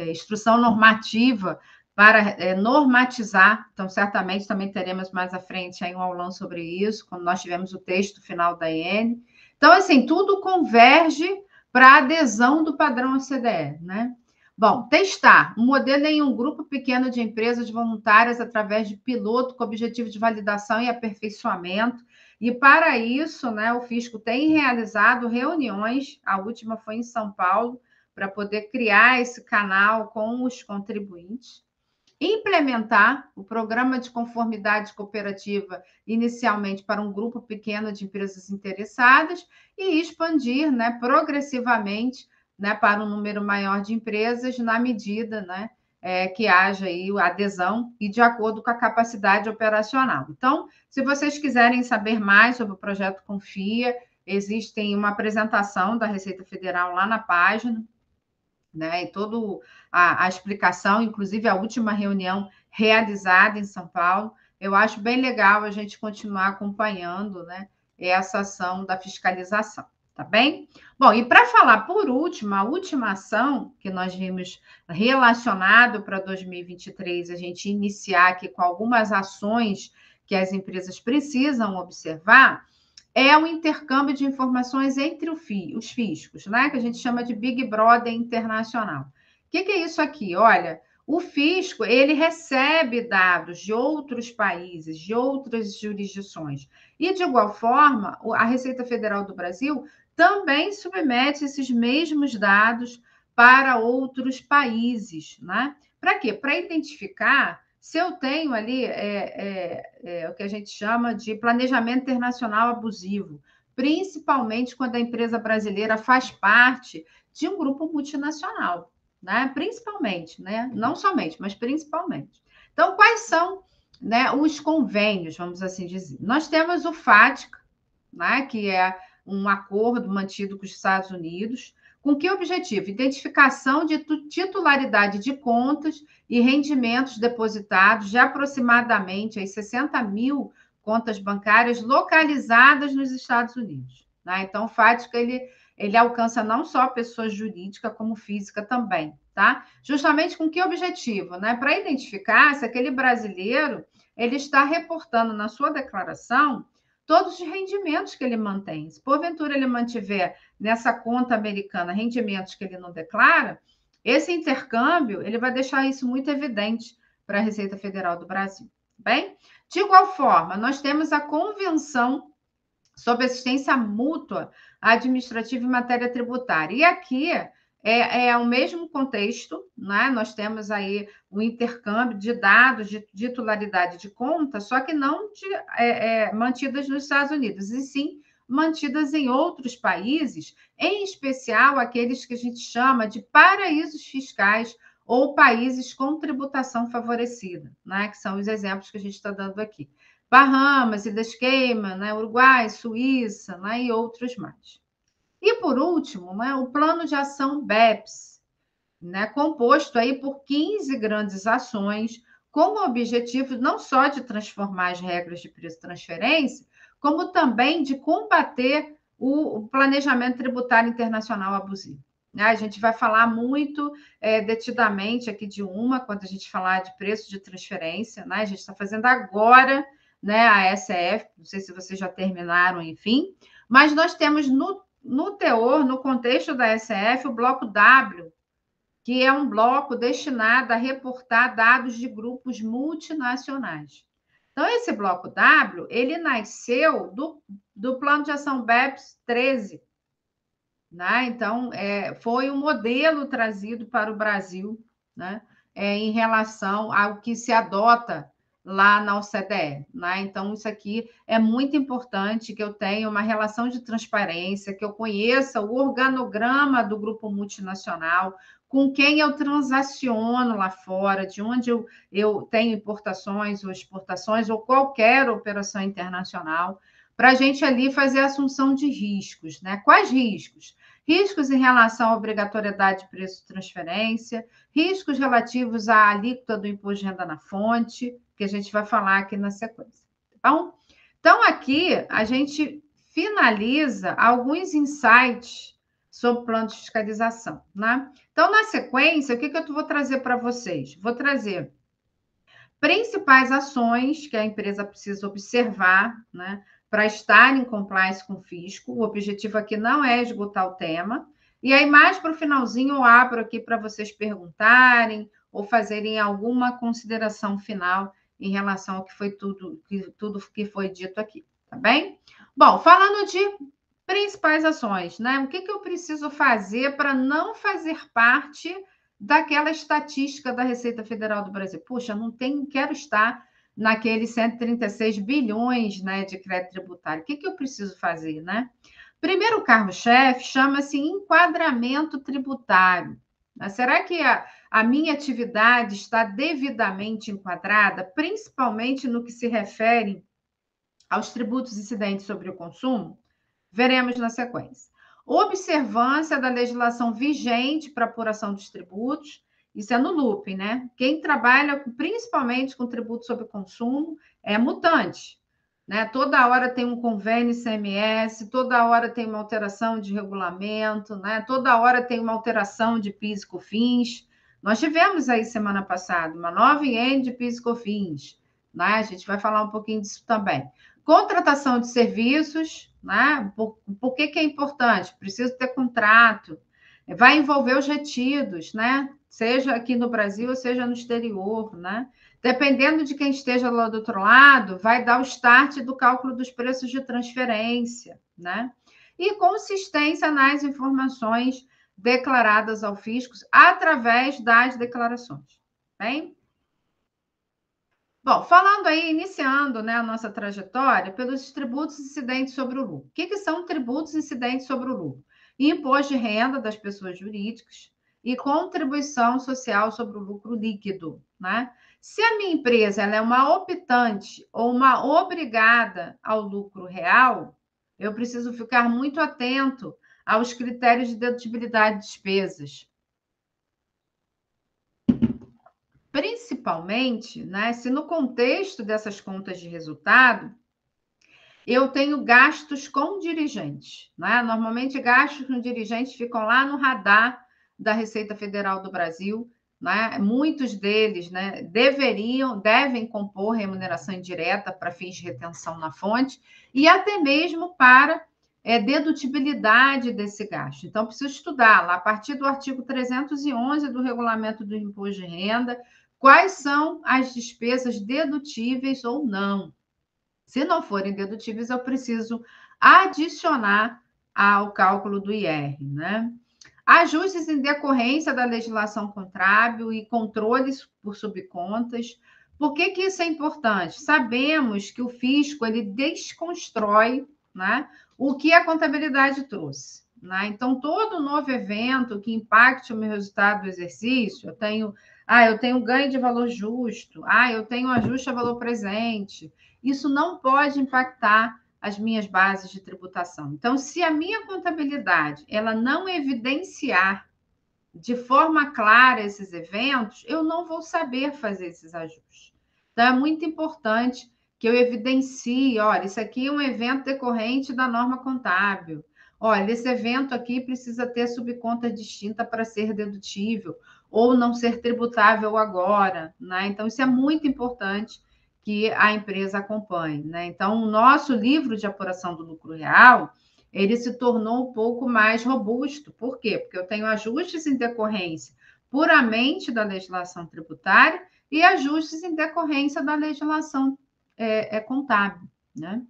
instrução normativa para normatizar, então certamente também teremos mais à frente aí um aulão sobre isso, quando nós tivermos o texto final da IN. Então, assim, tudo converge para a adesão do padrão OCDE, né? Bom, testar um modelo em um grupo pequeno de empresas voluntárias através de piloto com objetivo de validação e aperfeiçoamento. E para isso, né, o Fisco tem realizado reuniões, a última foi em São Paulo, para poder criar esse canal com os contribuintes. Implementar o programa de conformidade cooperativa inicialmente para um grupo pequeno de empresas interessadas e expandir, né, progressivamente, né, para um número maior de empresas na medida, né, que haja aí adesão e de acordo com a capacidade operacional. Então, se vocês quiserem saber mais sobre o projeto Confia, existe uma apresentação da Receita Federal lá na página. né? E toda a explicação, inclusive a última reunião realizada em São Paulo, eu acho bem legal a gente continuar acompanhando, né, essa ação da fiscalização, tá bem? Bom, e para falar por último, a última ação que nós vimos relacionado para 2023, a gente iniciar aqui com algumas ações que as empresas precisam observar, é o intercâmbio de informações entre os fiscos, né? Que a gente chama de Big Brother internacional. O que é isso aqui? Olha, o fisco ele recebe dados de outros países, de outras jurisdições, e de igual forma a Receita Federal do Brasil também submete esses mesmos dados para outros países, né? Para quê? Para identificar se eu tenho ali o que a gente chama de planejamento internacional abusivo, principalmente quando a empresa brasileira faz parte de um grupo multinacional, né? Principalmente, né? Não somente, mas principalmente. Então, quais são, né, os convênios, vamos assim dizer? Nós temos o FATCA, né, que é um acordo mantido com os Estados Unidos. Com que objetivo? Identificação de titularidade de contas e rendimentos depositados de aproximadamente aí, 60 mil contas bancárias localizadas nos Estados Unidos. Né? Então, o FATCA ele alcança não só pessoa jurídica, como física também. Tá? Justamente com que objetivo? Né? Para identificar se aquele brasileiro ele está reportando na sua declaração todos os rendimentos que ele mantém. Se porventura ele mantiver nessa conta americana rendimentos que ele não declara, esse intercâmbio ele vai deixar isso muito evidente para a Receita Federal do Brasil. Bem, de igual forma, nós temos a Convenção sobre Assistência Mútua Administrativa em Matéria Tributária. E aqui é o mesmo contexto, né? Nós temos aí o intercâmbio de dados de titularidade de conta, só que não mantidas nos Estados Unidos, e sim mantidas em outros países, em especial aqueles que a gente chama de paraísos fiscais ou países com tributação favorecida, né? Que são os exemplos que a gente está dando aqui. Bahamas, Ilhas Cayman, né? Uruguai, Suíça, né? E outros mais. E, por último, né, o Plano de Ação BEPS, né, composto aí por 15 grandes ações, com o objetivo não só de transformar as regras de preço de transferência, como também de combater o planejamento tributário internacional abusivo. A gente vai falar muito detidamente aqui de uma, quando a gente falar de preço de transferência, né? A gente está fazendo agora, né, a SF, não sei se vocês já terminaram, enfim, mas nós temos no teor, no contexto da SF, o bloco W, que é um bloco destinado a reportar dados de grupos multinacionais. Então, esse bloco W, ele nasceu do Plano de Ação BEPS 13. Né? Então, foi um modelo trazido para o Brasil, né? Em relação ao que se adota lá na OCDE. Né? Então, isso aqui é muito importante que eu tenha uma relação de transparência, que eu conheça o organograma do grupo multinacional, com quem eu transaciono lá fora, de onde eu tenho importações ou exportações, ou qualquer operação internacional, para a gente ali fazer a assunção de riscos. Né? Quais riscos? Riscos em relação à obrigatoriedade de preço de transferência, riscos relativos à alíquota do imposto de renda na fonte, que a gente vai falar aqui na sequência. Tá bom? Então, aqui a gente finaliza alguns insights sobre o plano de fiscalização. Né? Então, na sequência, o que eu vou trazer para vocês? Vou trazer principais ações que a empresa precisa observar, né, para estar em compliance com o fisco. O objetivo aqui não é esgotar o tema. E aí, mais para o finalzinho, eu abro aqui para vocês perguntarem ou fazerem alguma consideração final em relação ao que foi tudo que foi dito aqui, tá bem? Bom, falando de principais ações, né? O que eu preciso fazer para não fazer parte daquela estatística da Receita Federal do Brasil? Puxa, não quero estar naqueles 136 bilhões, né, de crédito tributário. O que eu preciso fazer, né? Primeiro, o carro-chefe chama-se enquadramento tributário. Será que a minha atividade está devidamente enquadrada, principalmente no que se refere aos tributos incidentes sobre o consumo? Veremos na sequência. observância da legislação vigente para apuração dos tributos, isso é no loop, né? Quem trabalha principalmente com tributo sobre consumo é mutante, né? Toda hora tem um convênio ICMS, toda hora tem uma alteração de regulamento, né? Toda hora tem uma alteração de PIS e COFINS. Nós tivemos aí semana passada uma nova IN de PIS e COFINS, né? A gente vai falar um pouquinho disso também. Contratação de serviços, né? Por que é importante? Preciso ter contrato. Vai envolver os retidos, né? Seja aqui no Brasil ou seja no exterior, né? Dependendo de quem esteja lá do outro lado, vai dar o start do cálculo dos preços de transferência, né? E consistência nas informações declaradas ao fisco através das declarações. Bem? Bom, falando aí, iniciando, né, a nossa trajetória pelos tributos incidentes sobre o lucro. O que são tributos incidentes sobre o lucro? Imposto de renda das pessoas jurídicas e contribuição social sobre o lucro líquido, né? Se a minha empresa ela é uma optante ou uma obrigada ao lucro real, eu preciso ficar muito atento aos critérios de dedutibilidade de despesas. Principalmente, né, se no contexto dessas contas de resultado, eu tenho gastos com dirigentes, né? Normalmente, gastos com dirigentes ficam lá no radar da Receita Federal do Brasil, né? Muitos deles, né, devem compor remuneração indireta para fins de retenção na fonte e até mesmo para dedutibilidade desse gasto. Então, preciso estudar lá, a partir do artigo 311 do Regulamento do Imposto de Renda, quais são as despesas dedutíveis ou não. Se não forem dedutíveis, eu preciso adicionar ao cálculo do IR, né? Ajustes em decorrência da legislação contábil e controles por subcontas. Por que isso é importante? Sabemos que o fisco ele desconstrói, né, o que a contabilidade trouxe, né? Então, todo novo evento que impacte o meu resultado do exercício, eu tenho ganho de valor justo, eu tenho ajuste a valor presente. Isso não pode impactar as minhas bases de tributação. Então, se a minha contabilidade ela não evidenciar de forma clara esses eventos, eu não vou saber fazer esses ajustes. Então, é muito importante que eu evidencie, olha, isso aqui é um evento decorrente da norma contábil. Olha, esse evento aqui precisa ter subconta distinta para ser dedutível ou não ser tributável agora, né? Então, isso é muito importante que a empresa acompanhe, né? Então, o nosso livro de apuração do lucro real, ele se tornou um pouco mais robusto. Por quê? Porque eu tenho ajustes em decorrência puramente da legislação tributária e ajustes em decorrência da legislação contábil, né?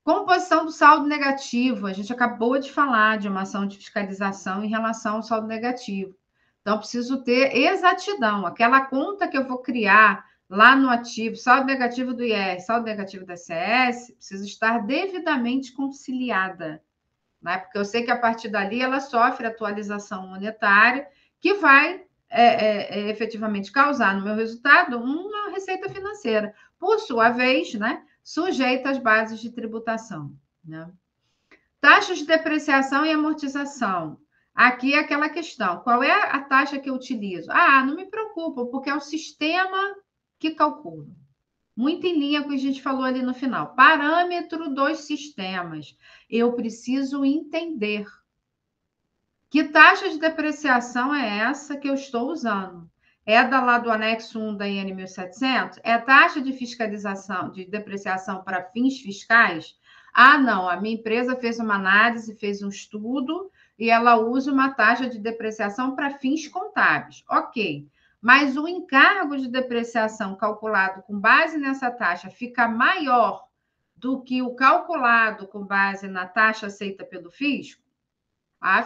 Composição do saldo negativo. A gente acabou de falar de uma ação de fiscalização em relação ao saldo negativo. Então, preciso ter exatidão. Aquela conta que eu vou criar lá no ativo, saldo negativo do IR, saldo negativo da CS, precisa estar devidamente conciliada, né? Porque eu sei que a partir dali ela sofre atualização monetária que vai efetivamente causar no meu resultado uma receita financeira, por sua vez, né, sujeita às bases de tributação, né? Taxas de depreciação e amortização. Aqui é aquela questão, qual é a taxa que eu utilizo? Não me preocupo, porque é o sistema que calcula. Muito em linha com o que a gente falou ali no final. Parâmetro dos sistemas. Eu preciso entender que taxa de depreciação é essa que eu estou usando. É lá do anexo 1 da IN 1700? É taxa de fiscalização, de depreciação para fins fiscais? Não, a minha empresa fez uma análise, fez um estudo e ela usa uma taxa de depreciação para fins contábeis. Ok, mas o encargo de depreciação calculado com base nessa taxa fica maior do que o calculado com base na taxa aceita pelo fisco?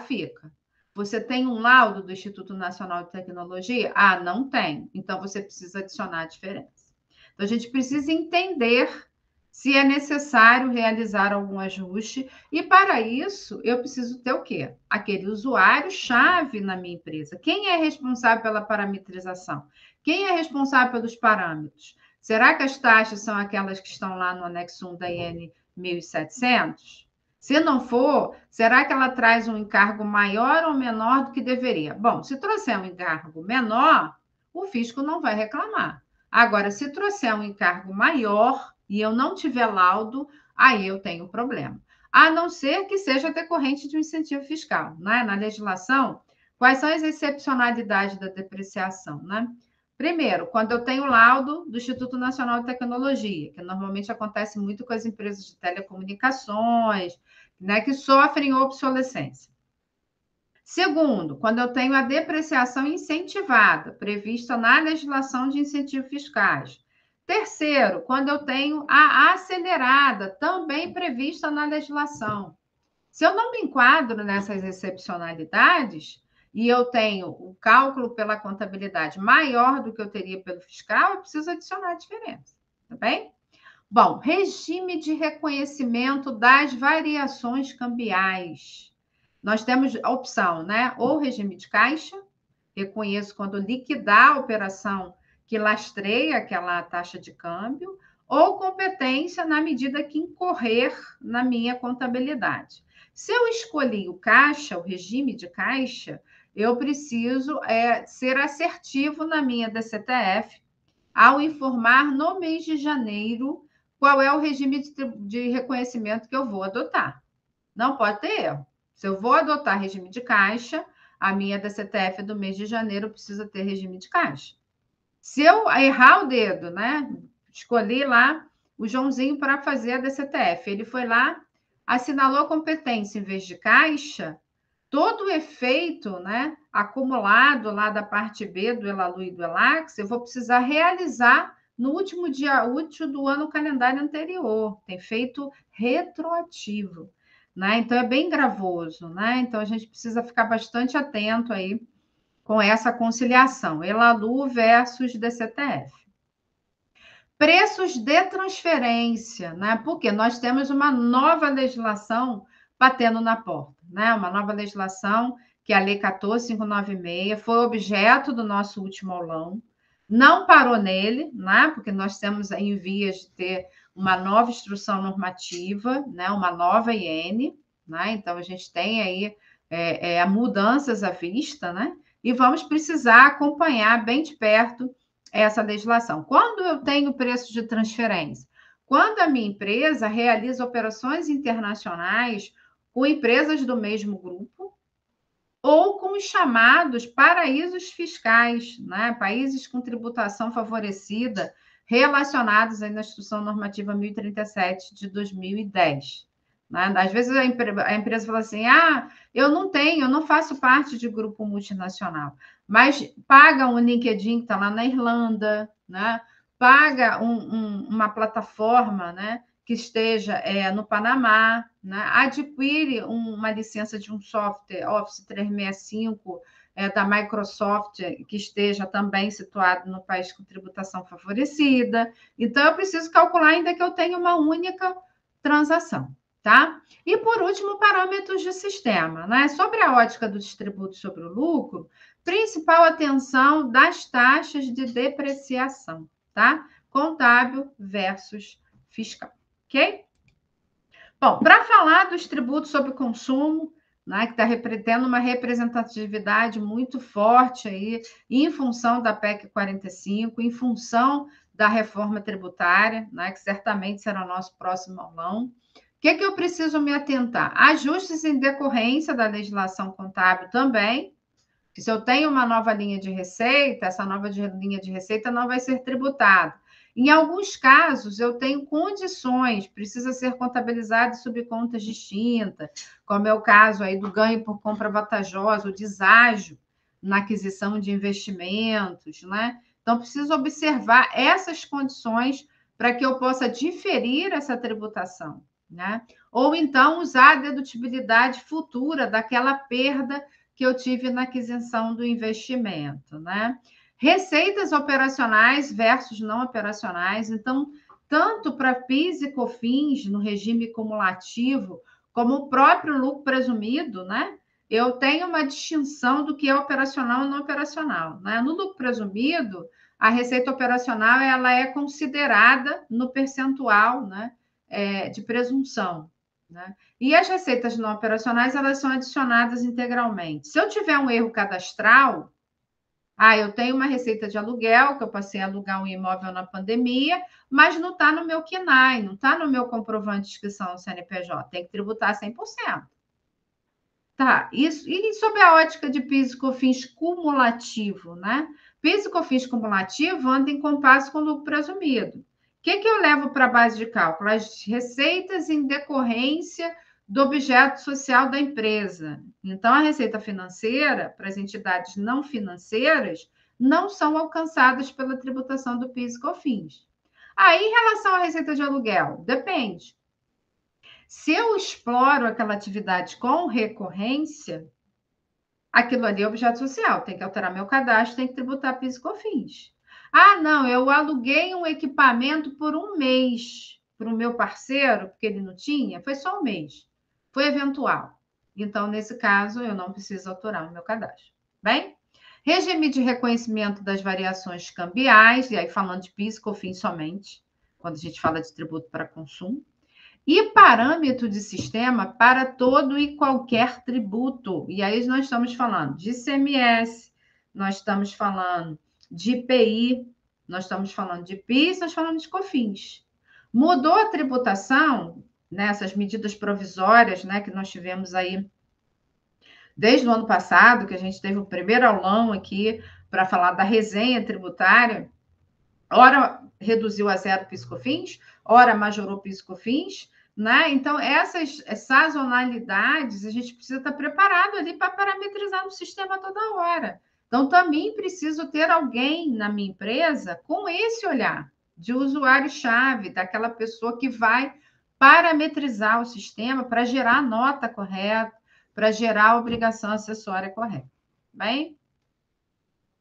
Fica. Você tem um laudo do Instituto Nacional de Tecnologia? Não tem. Então, você precisa adicionar a diferença. Então, a gente precisa entender se é necessário realizar algum ajuste. E, para isso, eu preciso ter o quê? Aquele usuário-chave na minha empresa. Quem é responsável pela parametrização? Quem é responsável pelos parâmetros? Será que as taxas são aquelas que estão lá no anexo 1 da IN 1700? Se não for, será que ela traz um encargo maior ou menor do que deveria? Bom, se trouxer um encargo menor, o fisco não vai reclamar. Agora, se trouxer um encargo maior e eu não tiver laudo, aí eu tenho problema. A não ser que seja decorrente de um incentivo fiscal, né? Na legislação, quais são as excepcionalidades da depreciação, né? Primeiro, quando eu tenho laudo do Instituto Nacional de Tecnologia, que normalmente acontece muito com as empresas de telecomunicações, né, que sofrem obsolescência. Segundo, quando eu tenho a depreciação incentivada, prevista na legislação de incentivos fiscais. Terceiro, quando eu tenho a acelerada, também prevista na legislação. Se eu não me enquadro nessas excepcionalidades e eu tenho o cálculo pela contabilidade maior do que eu teria pelo fiscal, eu preciso adicionar a diferença, tá bem? Bom, regime de reconhecimento das variações cambiais. Nós temos a opção, né? Ou regime de caixa, reconheço quando liquidar a operação que lastreia aquela taxa de câmbio, ou competência na medida que incorrer na minha contabilidade. Se eu escolhi o caixa, o regime de caixa, eu preciso ser assertivo na minha DCTF ao informar no mês de janeiro qual é o regime de reconhecimento que eu vou adotar. Não pode ter erro. Se eu vou adotar regime de caixa, a minha DCTF do mês de janeiro precisa ter regime de caixa. Se eu errar o dedo, né? Escolhi lá o Joãozinho para fazer a DCTF. Ele foi lá, assinalou a competência em vez de caixa, todo o efeito, né, acumulado lá da parte B do Elalu e do Elax, eu vou precisar realizar no último dia útil do ano calendário anterior. Tem feito retroativo, né? Então é bem gravoso, né? Então a gente precisa ficar bastante atento aí com essa conciliação, Elalu versus DCTF. Preços de transferência, né? Porque nós temos uma nova legislação batendo na porta, né? Uma nova legislação, que é a Lei 14.596, foi objeto do nosso último aulão, não parou nele, né? Porque nós temos em vias de ter uma nova instrução normativa, né? Uma nova IN, né? Então a gente tem aí mudanças à vista, né? E vamos precisar acompanhar bem de perto essa legislação. Quando eu tenho preço de transferência? Quando a minha empresa realiza operações internacionais com empresas do mesmo grupo ou com os chamados paraísos fiscais, né? Países com tributação favorecida, relacionados aí na Instrução Normativa 1037 de 2010. Né? Às vezes a empresa fala assim: eu não faço parte de grupo multinacional, mas paga um LinkedIn que está lá na Irlanda, né? Paga uma plataforma, né, que esteja no Panamá, né? Adquire uma licença de um software Office 365 da Microsoft, que esteja também situado no país com tributação favorecida. Então, eu preciso calcular ainda que eu tenha uma única transação. Tá? E, por último, parâmetros de sistema. Né? Sobre a ótica dos tributos sobre o lucro, principal atenção das taxas de depreciação, tá? Contábil versus fiscal, ok? Bom, para falar dos tributos sobre consumo, né, que está tendo uma representatividade muito forte aí, em função da PEC 45, em função da reforma tributária, né, que certamente será o nosso próximo aulão. O que eu preciso me atentar? Ajustes em decorrência da legislação contábil também, que se eu tenho uma nova linha de receita, essa nova linha de receita não vai ser tributada. Em alguns casos, eu tenho condições, precisa ser contabilizado sob contas distintas, como é o caso aí do ganho por compra vantajosa, o deságio na aquisição de investimentos, né? Então, preciso observar essas condições para que eu possa diferir essa tributação, né? Ou então usar a dedutibilidade futura daquela perda que eu tive na aquisição do investimento, né? Receitas operacionais versus não operacionais. Então, tanto para PIS e COFINS no regime cumulativo, como o próprio lucro presumido, né? Eu tenho uma distinção do que é operacional e não operacional, né? No lucro presumido, a receita operacional ela é considerada no percentual, né, de presunção. né? E as receitas não operacionais, elas são adicionadas integralmente. Se eu tiver um erro cadastral, eu tenho uma receita de aluguel, que eu passei a alugar um imóvel na pandemia, mas não está no meu KNAI, não está no meu comprovante de inscrição no CNPJ, tem que tributar 100%. Tá, isso, e sobre a ótica de PIS e COFINS cumulativo, né? PIS e COFINS cumulativo anda em compasso com o lucro presumido. O que eu levo para a base de cálculo? As receitas em decorrência do objeto social da empresa. Então, a receita financeira, para as entidades não financeiras, não são alcançadas pela tributação do PIS e COFINS. Aí, em relação à receita de aluguel, depende. Se eu exploro aquela atividade com recorrência, aquilo ali é objeto social, tem que alterar meu cadastro, tem que tributar PIS e COFINS. Não, eu aluguei um equipamento por um mês para o meu parceiro, porque ele não tinha, foi só um mês, foi eventual. Então, nesse caso, eu não preciso alterar o meu cadastro. Bem? Regime de reconhecimento das variações cambiais, e aí falando de PIS e COFINS somente, quando a gente fala de tributo para consumo. E parâmetro de sistema para todo e qualquer tributo. E aí nós estamos falando de ICMS, nós estamos falando de IPI, nós estamos falando de PIS, nós falamos de COFINS. Mudou a tributação, né, essas medidas provisórias, né, que nós tivemos aí desde o ano passado, que a gente teve o primeiro aulão aqui para falar da resenha tributária. Ora reduziu a zero PIS e COFINS, ora majorou PIS e COFINS, né? Então, essas sazonalidades, a gente precisa estar preparado ali para parametrizar no sistema toda hora. Então, também preciso ter alguém na minha empresa com esse olhar de usuário-chave, daquela pessoa que vai parametrizar o sistema para gerar a nota correta, para gerar a obrigação acessória correta. Bem?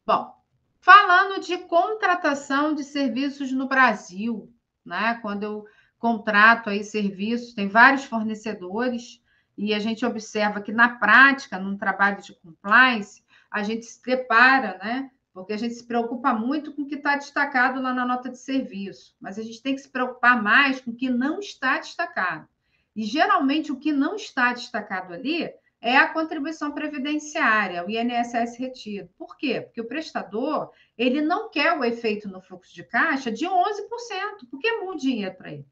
Bom, falando de contratação de serviços no Brasil, né? Quando eu contrato aí serviços, tem vários fornecedores, e a gente observa que, na prática, num trabalho de compliance, a gente se depara, né? Porque a gente se preocupa muito com o que está destacado lá na nota de serviço, mas a gente tem que se preocupar mais com o que não está destacado. E, geralmente, o que não está destacado ali é a contribuição previdenciária, o INSS retido. Por quê? Porque o prestador, ele não quer o efeito no fluxo de caixa de 11%, porque é muito dinheiro para ele.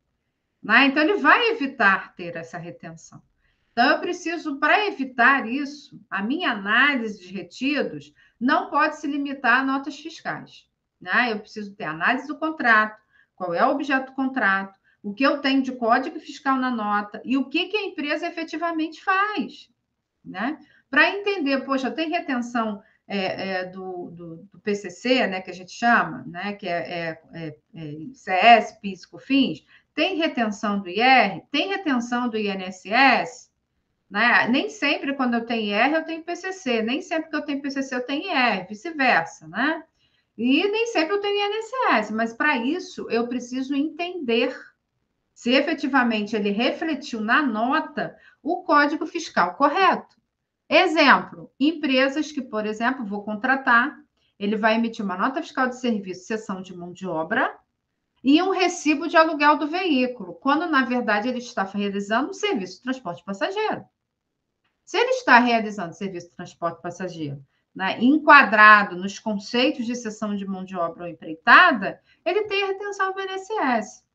Né? Então, ele vai evitar ter essa retenção. Então, eu preciso, para evitar isso, a minha análise de retidos não pode se limitar a notas fiscais. Né? Eu preciso ter análise do contrato, qual é o objeto do contrato, o que eu tenho de código fiscal na nota e o que a empresa efetivamente faz. Né? Para entender, poxa, tem retenção do PCC, né, que a gente chama, né, que CS, PIS, COFINS, tem retenção do IR, tem retenção do INSS, né? Nem sempre quando eu tenho IR eu tenho PCC, nem sempre que eu tenho PCC eu tenho IR, vice-versa, né? E nem sempre eu tenho INSS, mas para isso eu preciso entender se efetivamente ele refletiu na nota o código fiscal correto. Exemplo, empresas que, por exemplo, vou contratar, ele vai emitir uma nota fiscal de serviço, cessão de mão de obra, e um recibo de aluguel do veículo, quando, na verdade, ele está realizando um serviço de transporte passageiro. Se ele está realizando serviço de transporte passageiro, né, enquadrado nos conceitos de cessão de mão de obra ou empreitada, ele tem a retenção do INSS.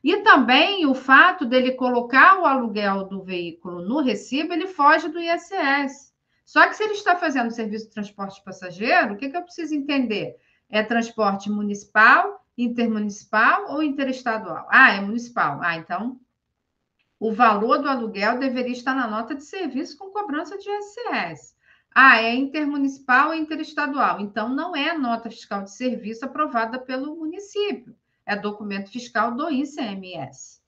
E também o fato dele colocar o aluguel do veículo no recibo, ele foge do ISS. Só que se ele está fazendo serviço de transporte passageiro, o que eu preciso entender? É transporte municipal, intermunicipal ou interestadual? É municipal. Então, o valor do aluguel deveria estar na nota de serviço com cobrança de ISS. É intermunicipal ou interestadual. Então, não é nota fiscal de serviço aprovada pelo município. É documento fiscal do ICMS.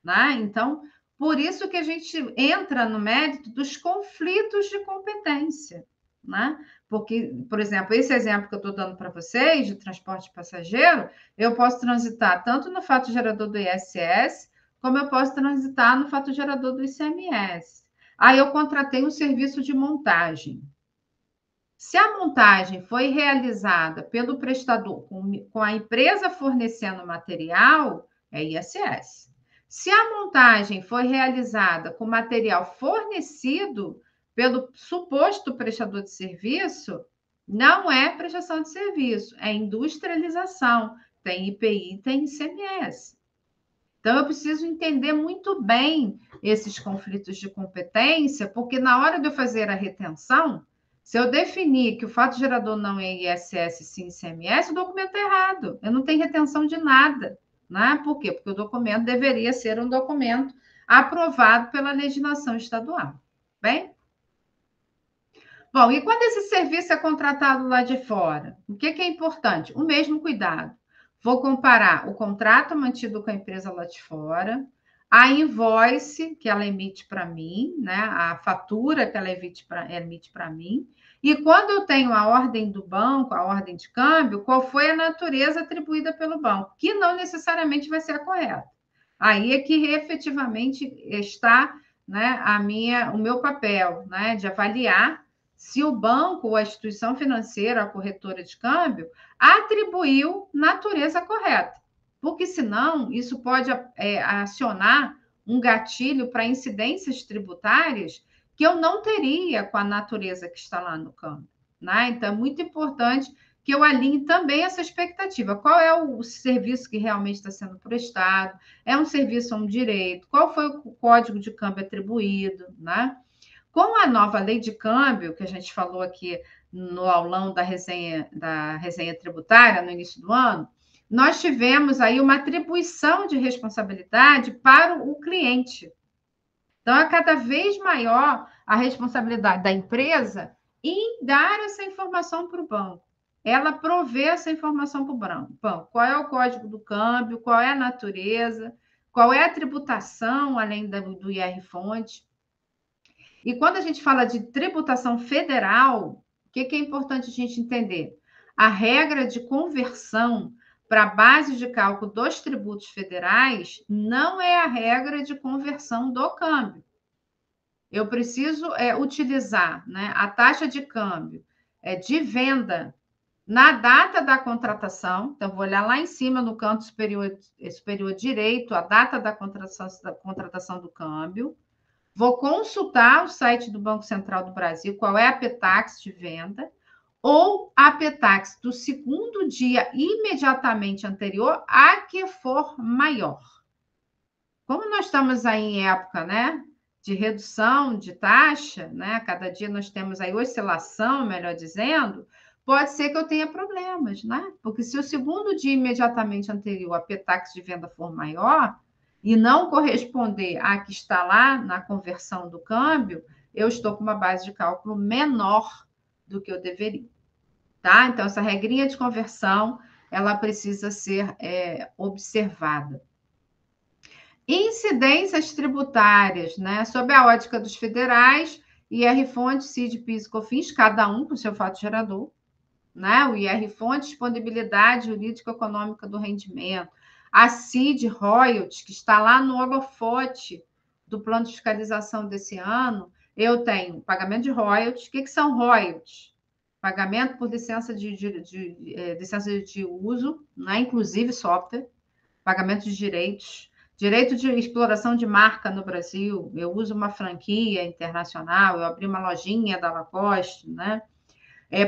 Né? Então, por isso que a gente entra no mérito dos conflitos de competência. Né? Porque, por exemplo, esse exemplo que eu estou dando para vocês, de transporte passageiro, eu posso transitar tanto no fato gerador do ISS, como eu posso transitar no fato gerador do ICMS. Aí eu contratei um serviço de montagem. Se a montagem foi realizada pelo prestador com a empresa fornecendo material, é ISS. Se a montagem foi realizada com material fornecido pelo suposto prestador de serviço, não é prestação de serviço, é industrialização. Tem IPI, tem ICMS. Então, eu preciso entender muito bem esses conflitos de competência, porque na hora de eu fazer a retenção, se eu definir que o fato gerador não é ISS, sim ICMS, o documento é errado. Eu não tenho retenção de nada. Né? Por quê? Porque o documento deveria ser um documento aprovado pela legislação estadual. Bem? Bom, e quando esse serviço é contratado lá de fora? O que é importante? O mesmo cuidado. Vou comparar o contrato mantido com a empresa lá de fora, a invoice que ela emite para mim, né? A fatura que ela emite para mim, e quando eu tenho a ordem do banco, a ordem de câmbio, qual foi a natureza atribuída pelo banco, que não necessariamente vai ser a correta. Aí é que efetivamente está, né, o meu papel, né, de avaliar se o banco ou a instituição financeira, a corretora de câmbio, atribuiu natureza correta. Porque, senão, isso pode acionar um gatilho para incidências tributárias que eu não teria com a natureza que está lá no câmbio. Né? Então, é muito importante que eu alinhe também essa expectativa. Qual é o serviço que realmente está sendo prestado? É um serviço ou um direito? Qual foi o código de câmbio atribuído? Né? Com a nova lei de câmbio, que a gente falou aqui no aulão da resenha tributária, no início do ano, nós tivemos aí uma atribuição de responsabilidade para o cliente. Então, é cada vez maior a responsabilidade da empresa em dar essa informação para o banco. Ela provê essa informação para o banco. Qual é o código do câmbio, qual é a natureza, qual é a tributação, além do IR-fonte. E quando a gente fala de tributação federal, o que é importante a gente entender? A regra de conversão para a base de cálculo dos tributos federais não é a regra de conversão do câmbio. Eu preciso utilizar, né, a taxa de câmbio de venda na data da contratação. Então, vou olhar lá em cima no canto superior direito, a data da contratação do câmbio. Vou consultar o site do Banco Central do Brasil, qual é a PETAX de venda, ou a PETAX do segundo dia imediatamente anterior a que for maior. Como nós estamos aí em época, né, de redução de taxa, né, cada dia nós temos aí oscilação, melhor dizendo, pode ser que eu tenha problemas, né? Porque se o segundo dia imediatamente anterior a PETAX de venda for maior, e não corresponder à que está lá na conversão do câmbio, eu estou com uma base de cálculo menor do que eu deveria. Tá? Então, essa regrinha de conversão, ela precisa ser observada. Incidências tributárias, né? Sob a ótica dos federais, IR-fonte, CID, PIS e COFINS, cada um com seu fato gerador. Né? O IR-fonte, disponibilidade jurídico-econômica do rendimento. A CID Royalties, que está lá no holofote do plano de fiscalização desse ano, eu tenho pagamento de royalties. O que são royalties? Pagamento por licença de uso, né? Inclusive software, pagamento de direitos, direito de exploração de marca no Brasil. Eu uso uma franquia internacional, eu abri uma lojinha da Lacoste, né?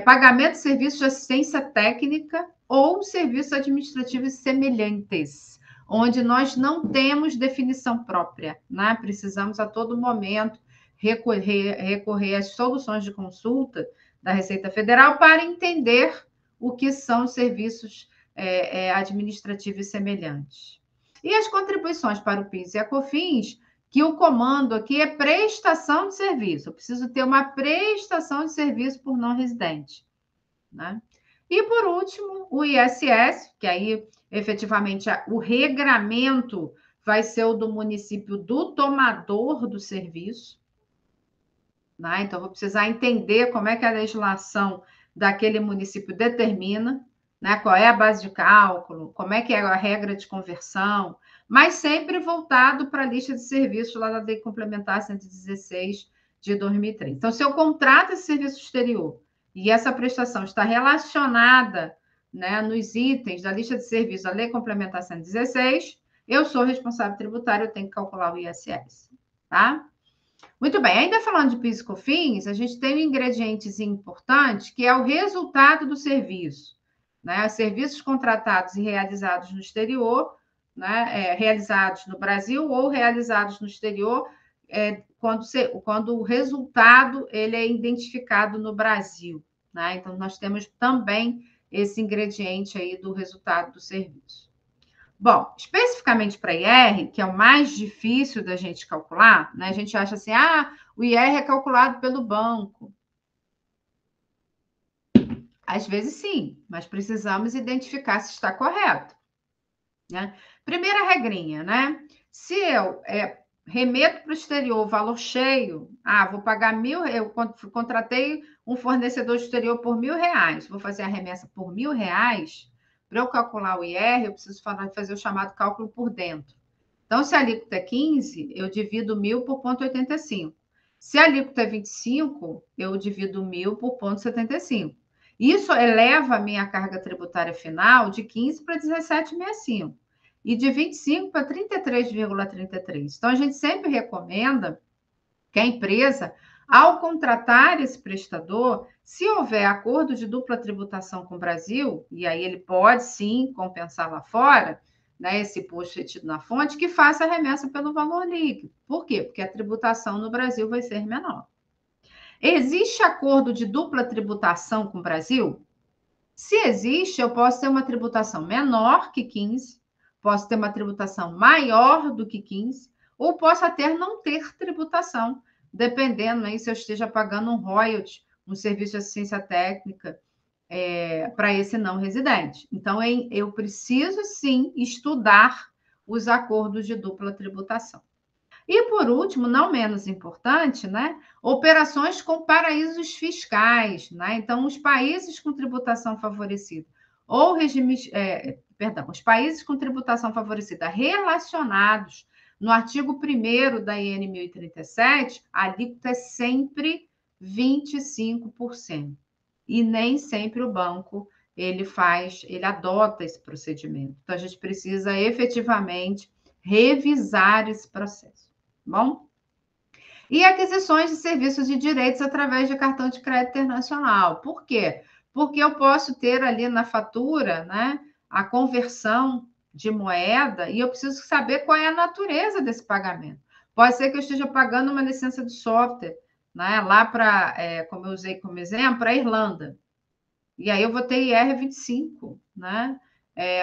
Pagamento de serviços de assistência técnica ou serviços administrativos semelhantes, onde nós não temos definição própria, né? Precisamos a todo momento recorrer às soluções de consulta da Receita Federal para entender o que são serviços administrativos semelhantes. E as contribuições para o PIS e a COFINS, que o comando aqui é prestação de serviço. Eu preciso ter uma prestação de serviço por não residente. Né? E, por último, o ISS, que aí, efetivamente, o regramento vai ser o do município do tomador do serviço. Né? Então, vou precisar entender como é que a legislação daquele município determina, né? Qual é a base de cálculo, como é que é a regra de conversão, mas sempre voltado para a lista de serviços lá da Lei Complementar 116 de 2003. Então, se eu contrato esse serviço exterior e essa prestação está relacionada, né, nos itens da lista de serviços da Lei Complementar 116, eu sou responsável tributário, eu tenho que calcular o ISS, tá? Muito bem, ainda falando de PIS e COFINS, a gente tem um ingrediente importante, que é o resultado do serviço, né? Serviços contratados e realizados no exterior, né? Realizados no Brasil ou realizados no exterior, quando o resultado ele é identificado no Brasil, né? Então, nós temos também esse ingrediente aí do resultado do serviço. Bom, especificamente para IR, que é o mais difícil da gente calcular, né? A gente acha assim, o IR é calculado pelo banco. Às vezes sim, mas precisamos identificar se está correto, né? Primeira regrinha, né? Se eu remeto para o exterior o valor cheio, vou pagar eu contratei um fornecedor exterior por R$ 1.000, vou fazer a remessa por R$ 1.000. Para eu calcular o IR, eu preciso fazer o chamado cálculo por dentro. Então, se a alíquota é 15, eu divido 1.000 por 0,85. Se a alíquota é 25, eu divido 1.000 por 0,75. Isso eleva a minha carga tributária final de 15 para 17,65 e de 25 para 33,33. Então, a gente sempre recomenda que a empresa, ao contratar esse prestador, se houver acordo de dupla tributação com o Brasil, e aí ele pode sim compensar lá fora, né, esse imposto retido na fonte, que faça a remessa pelo valor líquido. Por quê? Porque a tributação no Brasil vai ser menor. Existe acordo de dupla tributação com o Brasil? Se existe, eu posso ter uma tributação menor que 15, posso ter uma tributação maior do que 15, ou posso até não ter tributação, dependendo aí se eu esteja pagando um royalty, um serviço de assistência técnica para esse não residente. Então, eu preciso sim estudar os acordos de dupla tributação. E, por último, não menos importante, né? Operações com paraísos fiscais, né? Então, os países com tributação favorecida ou regimes, os países com tributação favorecida relacionados no artigo 1º da IN 1037, a alíquota é sempre 25%. E nem sempre o banco ele adota esse procedimento. Então, a gente precisa efetivamente revisar esse processo. Bom? E aquisições de serviços e direitos através de cartão de crédito internacional. Por quê? Porque eu posso ter ali na fatura, né, a conversão de moeda e eu preciso saber qual é a natureza desse pagamento. Pode ser que eu esteja pagando uma licença de software, né, lá para, como eu usei como exemplo, para a Irlanda. E aí eu vou ter IR 25, né?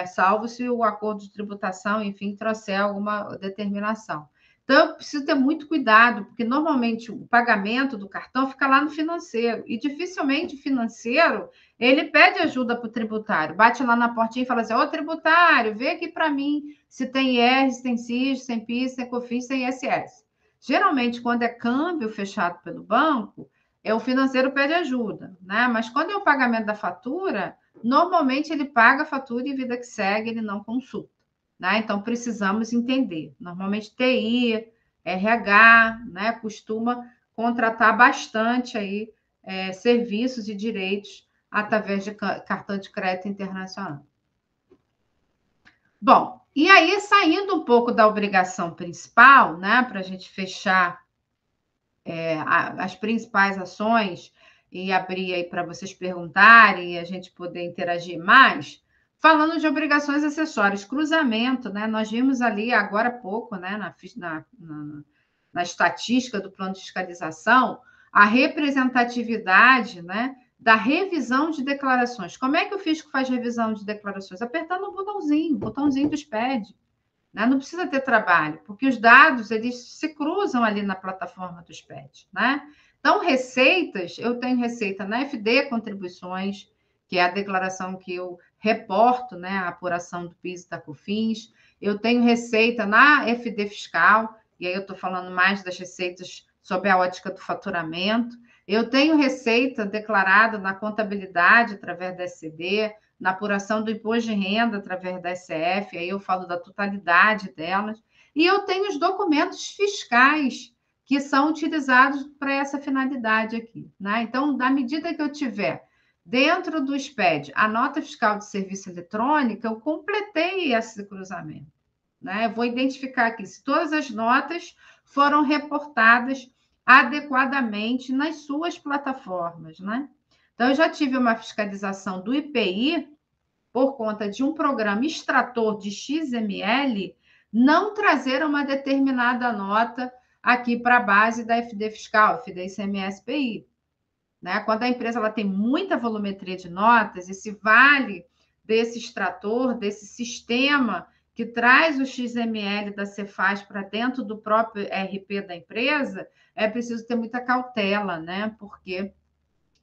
Salvo se o acordo de tributação, enfim, trouxer alguma determinação. Então, eu preciso ter muito cuidado, porque normalmente o pagamento do cartão fica lá no financeiro, e dificilmente o financeiro, ele pede ajuda para o tributário, bate lá na portinha e fala assim, tributário, vê aqui para mim se tem IR, se tem CIS, se tem PIS, se tem COFINS, se tem ISS. Geralmente, quando é câmbio fechado pelo banco, o financeiro pede ajuda, né? Mas quando é o pagamento da fatura, normalmente ele paga a fatura e vida que segue, ele não consulta, né? Então precisamos entender. Normalmente TI, RH, né, costuma contratar bastante aí serviços e direitos através de cartão de crédito internacional. Bom, e aí saindo um pouco da obrigação principal, né, para a gente fechar as principais ações e abrir aí para vocês perguntarem e a gente poder interagir mais. Falando de obrigações acessórias, cruzamento, né? Nós vimos ali agora há pouco, né, na estatística do plano de fiscalização, a representatividade, né, da revisão de declarações. Como é que o fisco faz revisão de declarações? Apertando o botãozinho do SPED. Né? Não precisa ter trabalho, porque os dados eles se cruzam ali na plataforma do SPED, né? Então, receitas, eu tenho receita na FD Contribuições, que é a declaração que eu reporto, né, a apuração do PIS e da COFINS. Eu tenho receita na FD Fiscal, e aí eu estou falando mais das receitas sob a ótica do faturamento. Eu tenho receita declarada na contabilidade através da SCD, na apuração do imposto de renda através da SF, aí eu falo da totalidade delas, e eu tenho os documentos fiscais que são utilizados para essa finalidade aqui, né? Então, na medida que eu tiver dentro do SPED a nota fiscal de serviço eletrônica, eu completei esse cruzamento. né? Eu vou identificar aqui se todas as notas foram reportadas adequadamente nas suas plataformas, né? Então, eu já tive uma fiscalização do IPI por conta de um programa extrator de XML não trazer uma determinada nota aqui para a base da FD Fiscal, FD ICMS-PI. Né? Quando a empresa ela tem muita volumetria de notas, esse vale desse extrator, desse sistema que traz o XML da Cefaz para dentro do próprio RP da empresa, é preciso ter muita cautela, né? Porque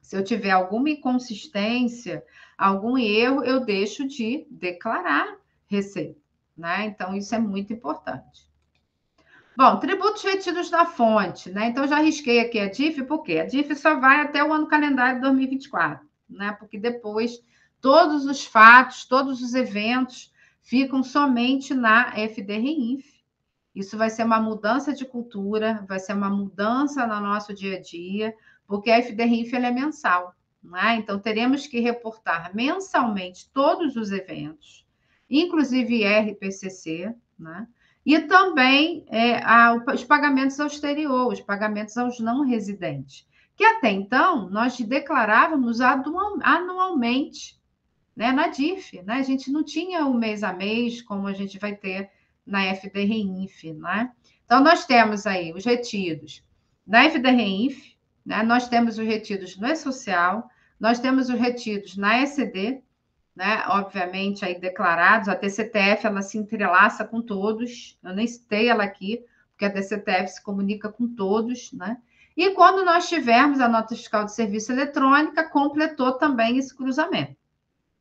se eu tiver alguma inconsistência, algum erro, eu deixo de declarar receita, né? Então, isso é muito importante. Bom, tributos retidos na fonte, né? Então, já risquei aqui a DIF, por quê? A DIF só vai até o ano calendário 2024, né? Porque depois todos os fatos, todos os eventos ficam somente na FD-REINF. Isso vai ser uma mudança de cultura, vai ser uma mudança no nosso dia a dia, porque a FD-RINF é mensal, né? Então, teremos que reportar mensalmente todos os eventos, inclusive RPCC, né? E também os pagamentos ao exterior, os pagamentos aos não residentes, que até então nós declarávamos anualmente, né, na DIF, né? A gente não tinha o mês a mês, como a gente vai ter na FD-REINF, né? Então, nós temos aí os retidos na FD-REINF, né? Nós temos os retidos no E-Social, nós temos os retidos na ECD, né? Obviamente, aí declarados, a TCTF, ela se entrelaça com todos, eu nem citei ela aqui, porque a TCTF se comunica com todos, né? E quando nós tivermos a nota fiscal de serviço eletrônica, completou também esse cruzamento,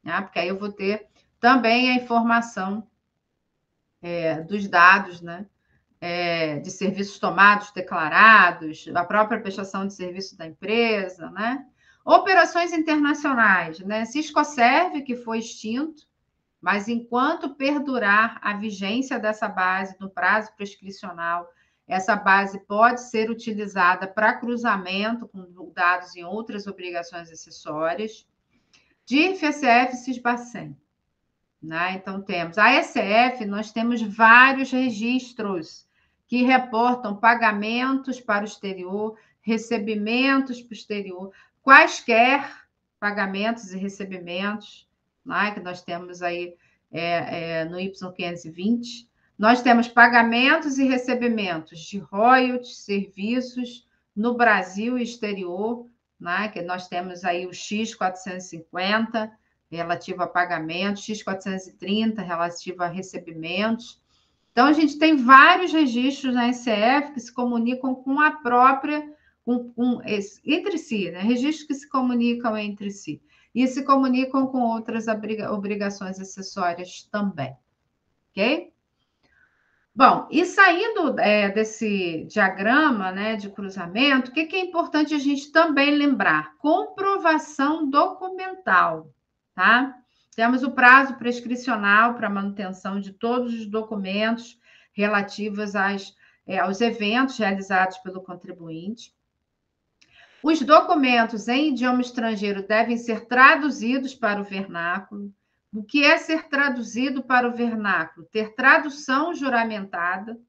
né? Porque aí eu vou ter também a informação dos dados, né? De serviços tomados, declarados, a própria prestação de serviço da empresa, né? Operações internacionais, né? Ciscoserve, que foi extinto, mas enquanto perdurar a vigência dessa base no prazo prescricional, essa base pode ser utilizada para cruzamento com dados em outras obrigações acessórias. DIRF, ECF, Cisbacen. Né? Então, temos a ECF, nós temos vários registros que reportam pagamentos para o exterior, recebimentos para o exterior, quaisquer pagamentos e recebimentos, né? Que nós temos aí no Y520. Nós temos pagamentos e recebimentos de royalties, serviços no Brasil e exterior, né? Que nós temos aí o X450, relativo a pagamentos, X430, relativo a recebimentos. Então, a gente tem vários registros na SCF que se comunicam com a própria, entre si, né? Registros que se comunicam entre si. E se comunicam com outras obrigações acessórias também. Ok? Bom, e saindo desse diagrama, né, de cruzamento, o que é importante a gente também lembrar? Comprovação documental, tá? Temos o prazo prescricional para manutenção de todos os documentos relativos aos eventos realizados pelo contribuinte. Os documentos em idioma estrangeiro devem ser traduzidos para o vernáculo. O que é ser traduzido para o vernáculo? Ter tradução juramentada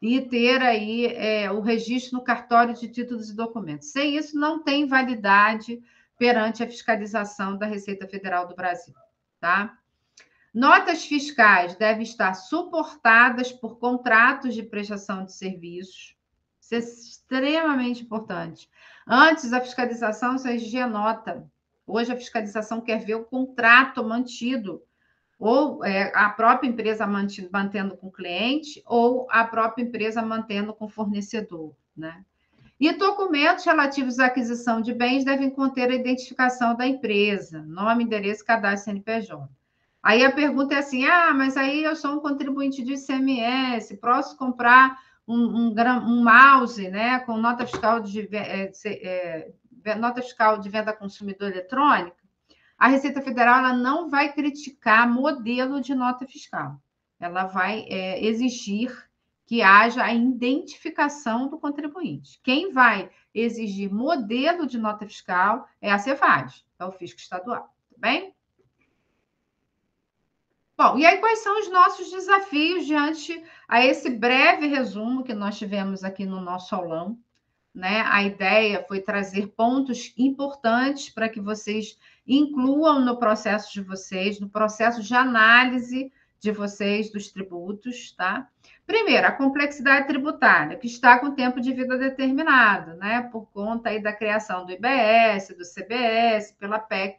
e ter aí o registro no cartório de títulos e documentos. Sem isso, não tem validade perante a fiscalização da Receita Federal do Brasil, tá? Notas fiscais devem estar suportadas por contratos de prestação de serviços. Isso é extremamente importante. Antes, a fiscalização só exigia nota. Hoje, a fiscalização quer ver o contrato mantido, ou a própria empresa mantendo com o cliente, ou a própria empresa mantendo com o fornecedor, né? E documentos relativos à aquisição de bens devem conter a identificação da empresa, nome, endereço, cadastro CNPJ. Aí a pergunta é assim: mas aí eu sou um contribuinte de ICMS, posso comprar um mouse, né, com nota fiscal nota fiscal de venda a consumidor eletrônica? A Receita Federal ela não vai criticar modelo de nota fiscal. Ela vai exigir que haja a identificação do contribuinte. Quem vai exigir modelo de nota fiscal é a Cefaz, é o fisco estadual, tá bem? Bom, e aí quais são os nossos desafios diante a esse breve resumo que nós tivemos aqui no nosso aulão, né? A ideia foi trazer pontos importantes para que vocês incluam no processo de vocês, no processo de análise de vocês dos tributos, tá? Primeiro, a complexidade tributária, que está com tempo de vida determinado, né? Por conta aí da criação do IBS, do CBS, pela PEC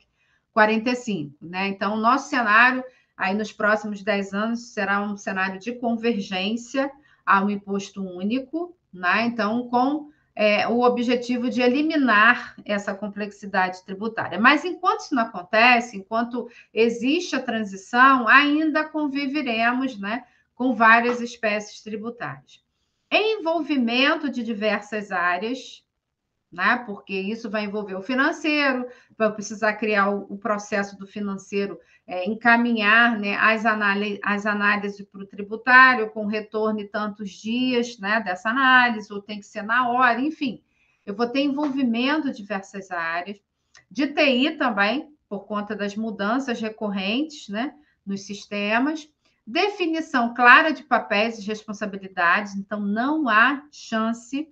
45, né? Então, o nosso cenário aí nos próximos 10 anos será um cenário de convergência a um imposto único, né? Então, com o objetivo de eliminar essa complexidade tributária. Mas enquanto isso não acontece, enquanto existe a transição, ainda conviveremos, né, com várias espécies tributárias. Envolvimento de diversas áreas, né? Porque isso vai envolver o financeiro, vai precisar criar o processo do financeiro, encaminhar, né, as análises para o tributário, com retorno em tantos dias, né, dessa análise, ou tem que ser na hora, enfim. Eu vou ter envolvimento de diversas áreas, de TI também, por conta das mudanças recorrentes, né, nos sistemas, definição clara de papéis e responsabilidades, então não há chance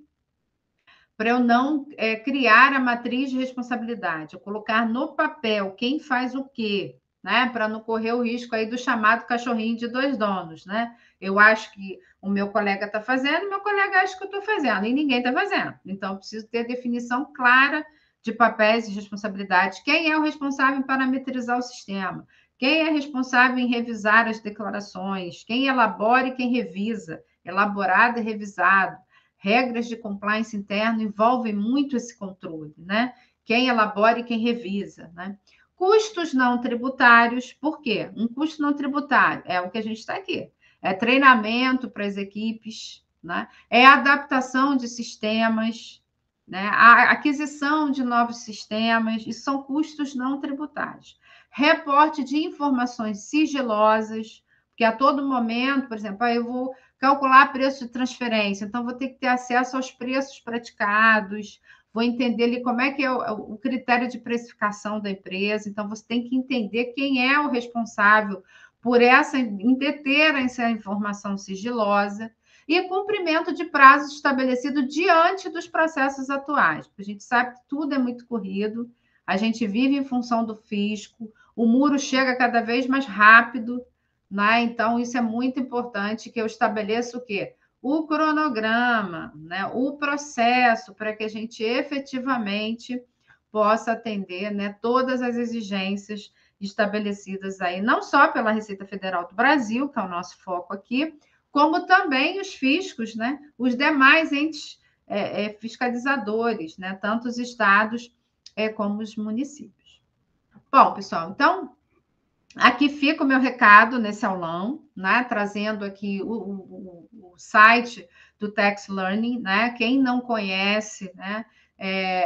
para eu não criar a matriz de responsabilidade, eu colocar no papel quem faz o quê, né? Para não correr o risco aí do chamado cachorrinho de dois donos, né? Eu acho que o meu colega está fazendo, meu colega acha que eu estou fazendo, e ninguém está fazendo. Então, eu preciso ter definição clara de papéis e responsabilidades. Quem é o responsável em parametrizar o sistema? Quem é responsável em revisar as declarações? Quem elabora e quem revisa? Elaborado e revisado. Regras de compliance interno envolvem muito esse controle, né? Quem elabora e quem revisa, né? Custos não tributários, por quê? Um custo não tributário é o que a gente está aqui. É treinamento para as equipes, né? É adaptação de sistemas, né? A aquisição de novos sistemas, isso são custos não tributários. Reporte de informações sigilosas, porque a todo momento, por exemplo, eu vou calcular preço de transferência, então vou ter que ter acesso aos preços praticados, vou entender ali como é que é o critério de precificação da empresa, então você tem que entender quem é o responsável por em deter essa informação sigilosa, e cumprimento de prazos estabelecidos diante dos processos atuais, porque a gente sabe que tudo é muito corrido, a gente vive em função do fisco, o muro chega cada vez mais rápido, né? Então, isso é muito importante que eu estabeleça o quê? O cronograma, né? O processo, para que a gente efetivamente possa atender, né, todas as exigências estabelecidas aí, não só pela Receita Federal do Brasil, que é o nosso foco aqui, como também os fiscos, né? Os demais entes fiscalizadores, né? Tanto os estados como os municípios. Bom, pessoal, então aqui fica o meu recado nesse aulão, né? Trazendo aqui o site do Tax Learning, né? Quem não conhece, né?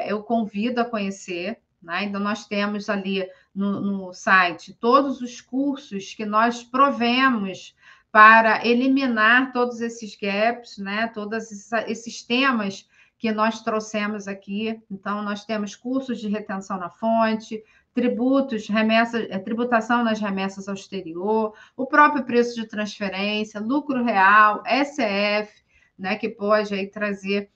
Eu convido a conhecer, né? Então, nós temos ali no site todos os cursos que nós provemos para eliminar todos esses gaps, né? Todos esses temas que nós trouxemos aqui. Então, nós temos cursos de retenção na fonte, tributos, remessas, tributação nas remessas ao exterior, o próprio preço de transferência, lucro real, SF, né, que pode aí trazer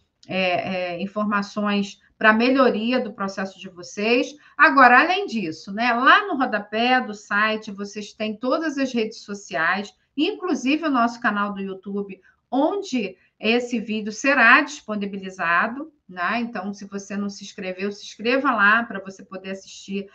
informações para melhoria do processo de vocês. Agora, além disso, né, lá no rodapé do site, vocês têm todas as redes sociais, inclusive o nosso canal do YouTube, onde esse vídeo será disponibilizado, né? Então, se você não se inscreveu, se inscreva lá para você poder assistir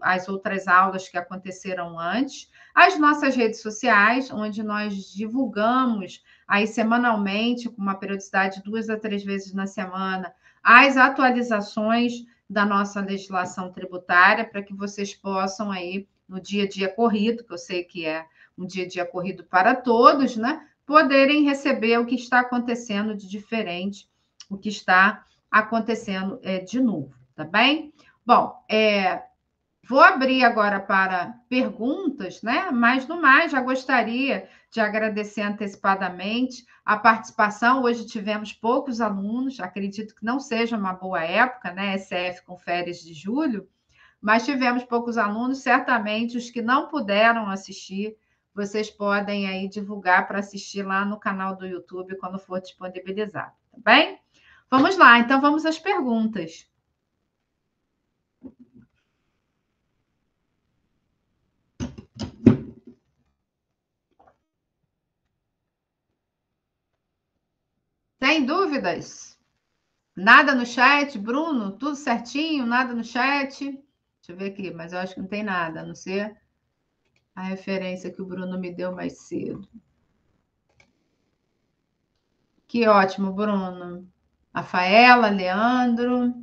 as outras aulas que aconteceram antes. As nossas redes sociais, onde nós divulgamos aí semanalmente, com uma periodicidade de 2 a 3 vezes na semana, as atualizações da nossa legislação tributária, para que vocês possam aí, no dia a dia corrido, que eu sei que é um dia a dia corrido para todos, né? Poderem receber o que está acontecendo de diferente, o que está acontecendo de novo, tá bem? Bom, vou abrir agora para perguntas, né? Mas, no mais, já gostaria de agradecer antecipadamente a participação. Hoje tivemos poucos alunos, acredito que não seja uma boa época, né? SF com férias de julho, mas tivemos poucos alunos, certamente os que não puderam assistir vocês podem aí divulgar para assistir lá no canal do YouTube quando for disponibilizado, tá bem? Vamos lá, então vamos às perguntas. Tem dúvidas? Nada no chat, Bruno? Tudo certinho? Nada no chat? Deixa eu ver aqui, mas eu acho que não tem nada, a não ser a referência que o Bruno me deu mais cedo. Que ótimo, Bruno. Rafaela, Leandro.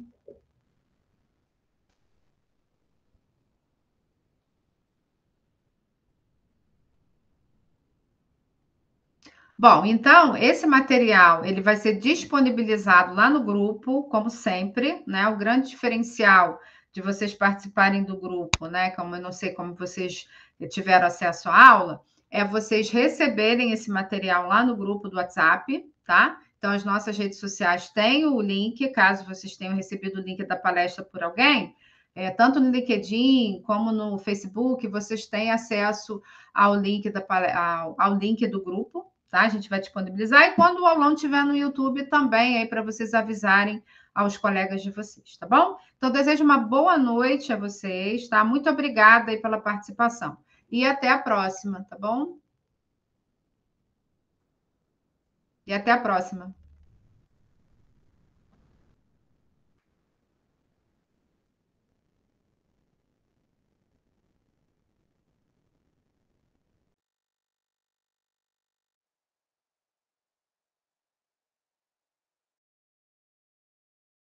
Bom, então, esse material ele vai ser disponibilizado lá no grupo, como sempre, né? O grande diferencial de vocês participarem do grupo, né? Como eu não sei como vocês tiveram acesso à aula, é vocês receberem esse material lá no grupo do WhatsApp, tá? Então, as nossas redes sociais têm o link, caso vocês tenham recebido o link da palestra por alguém, tanto no LinkedIn como no Facebook, vocês têm acesso ao link, ao link do grupo, tá? A gente vai disponibilizar. E quando o aulão estiver no YouTube também, aí para vocês avisarem aos colegas de vocês, tá bom? Então, desejo uma boa noite a vocês, tá? Muito obrigada aí pela participação. E até a próxima, tá bom? E até a próxima.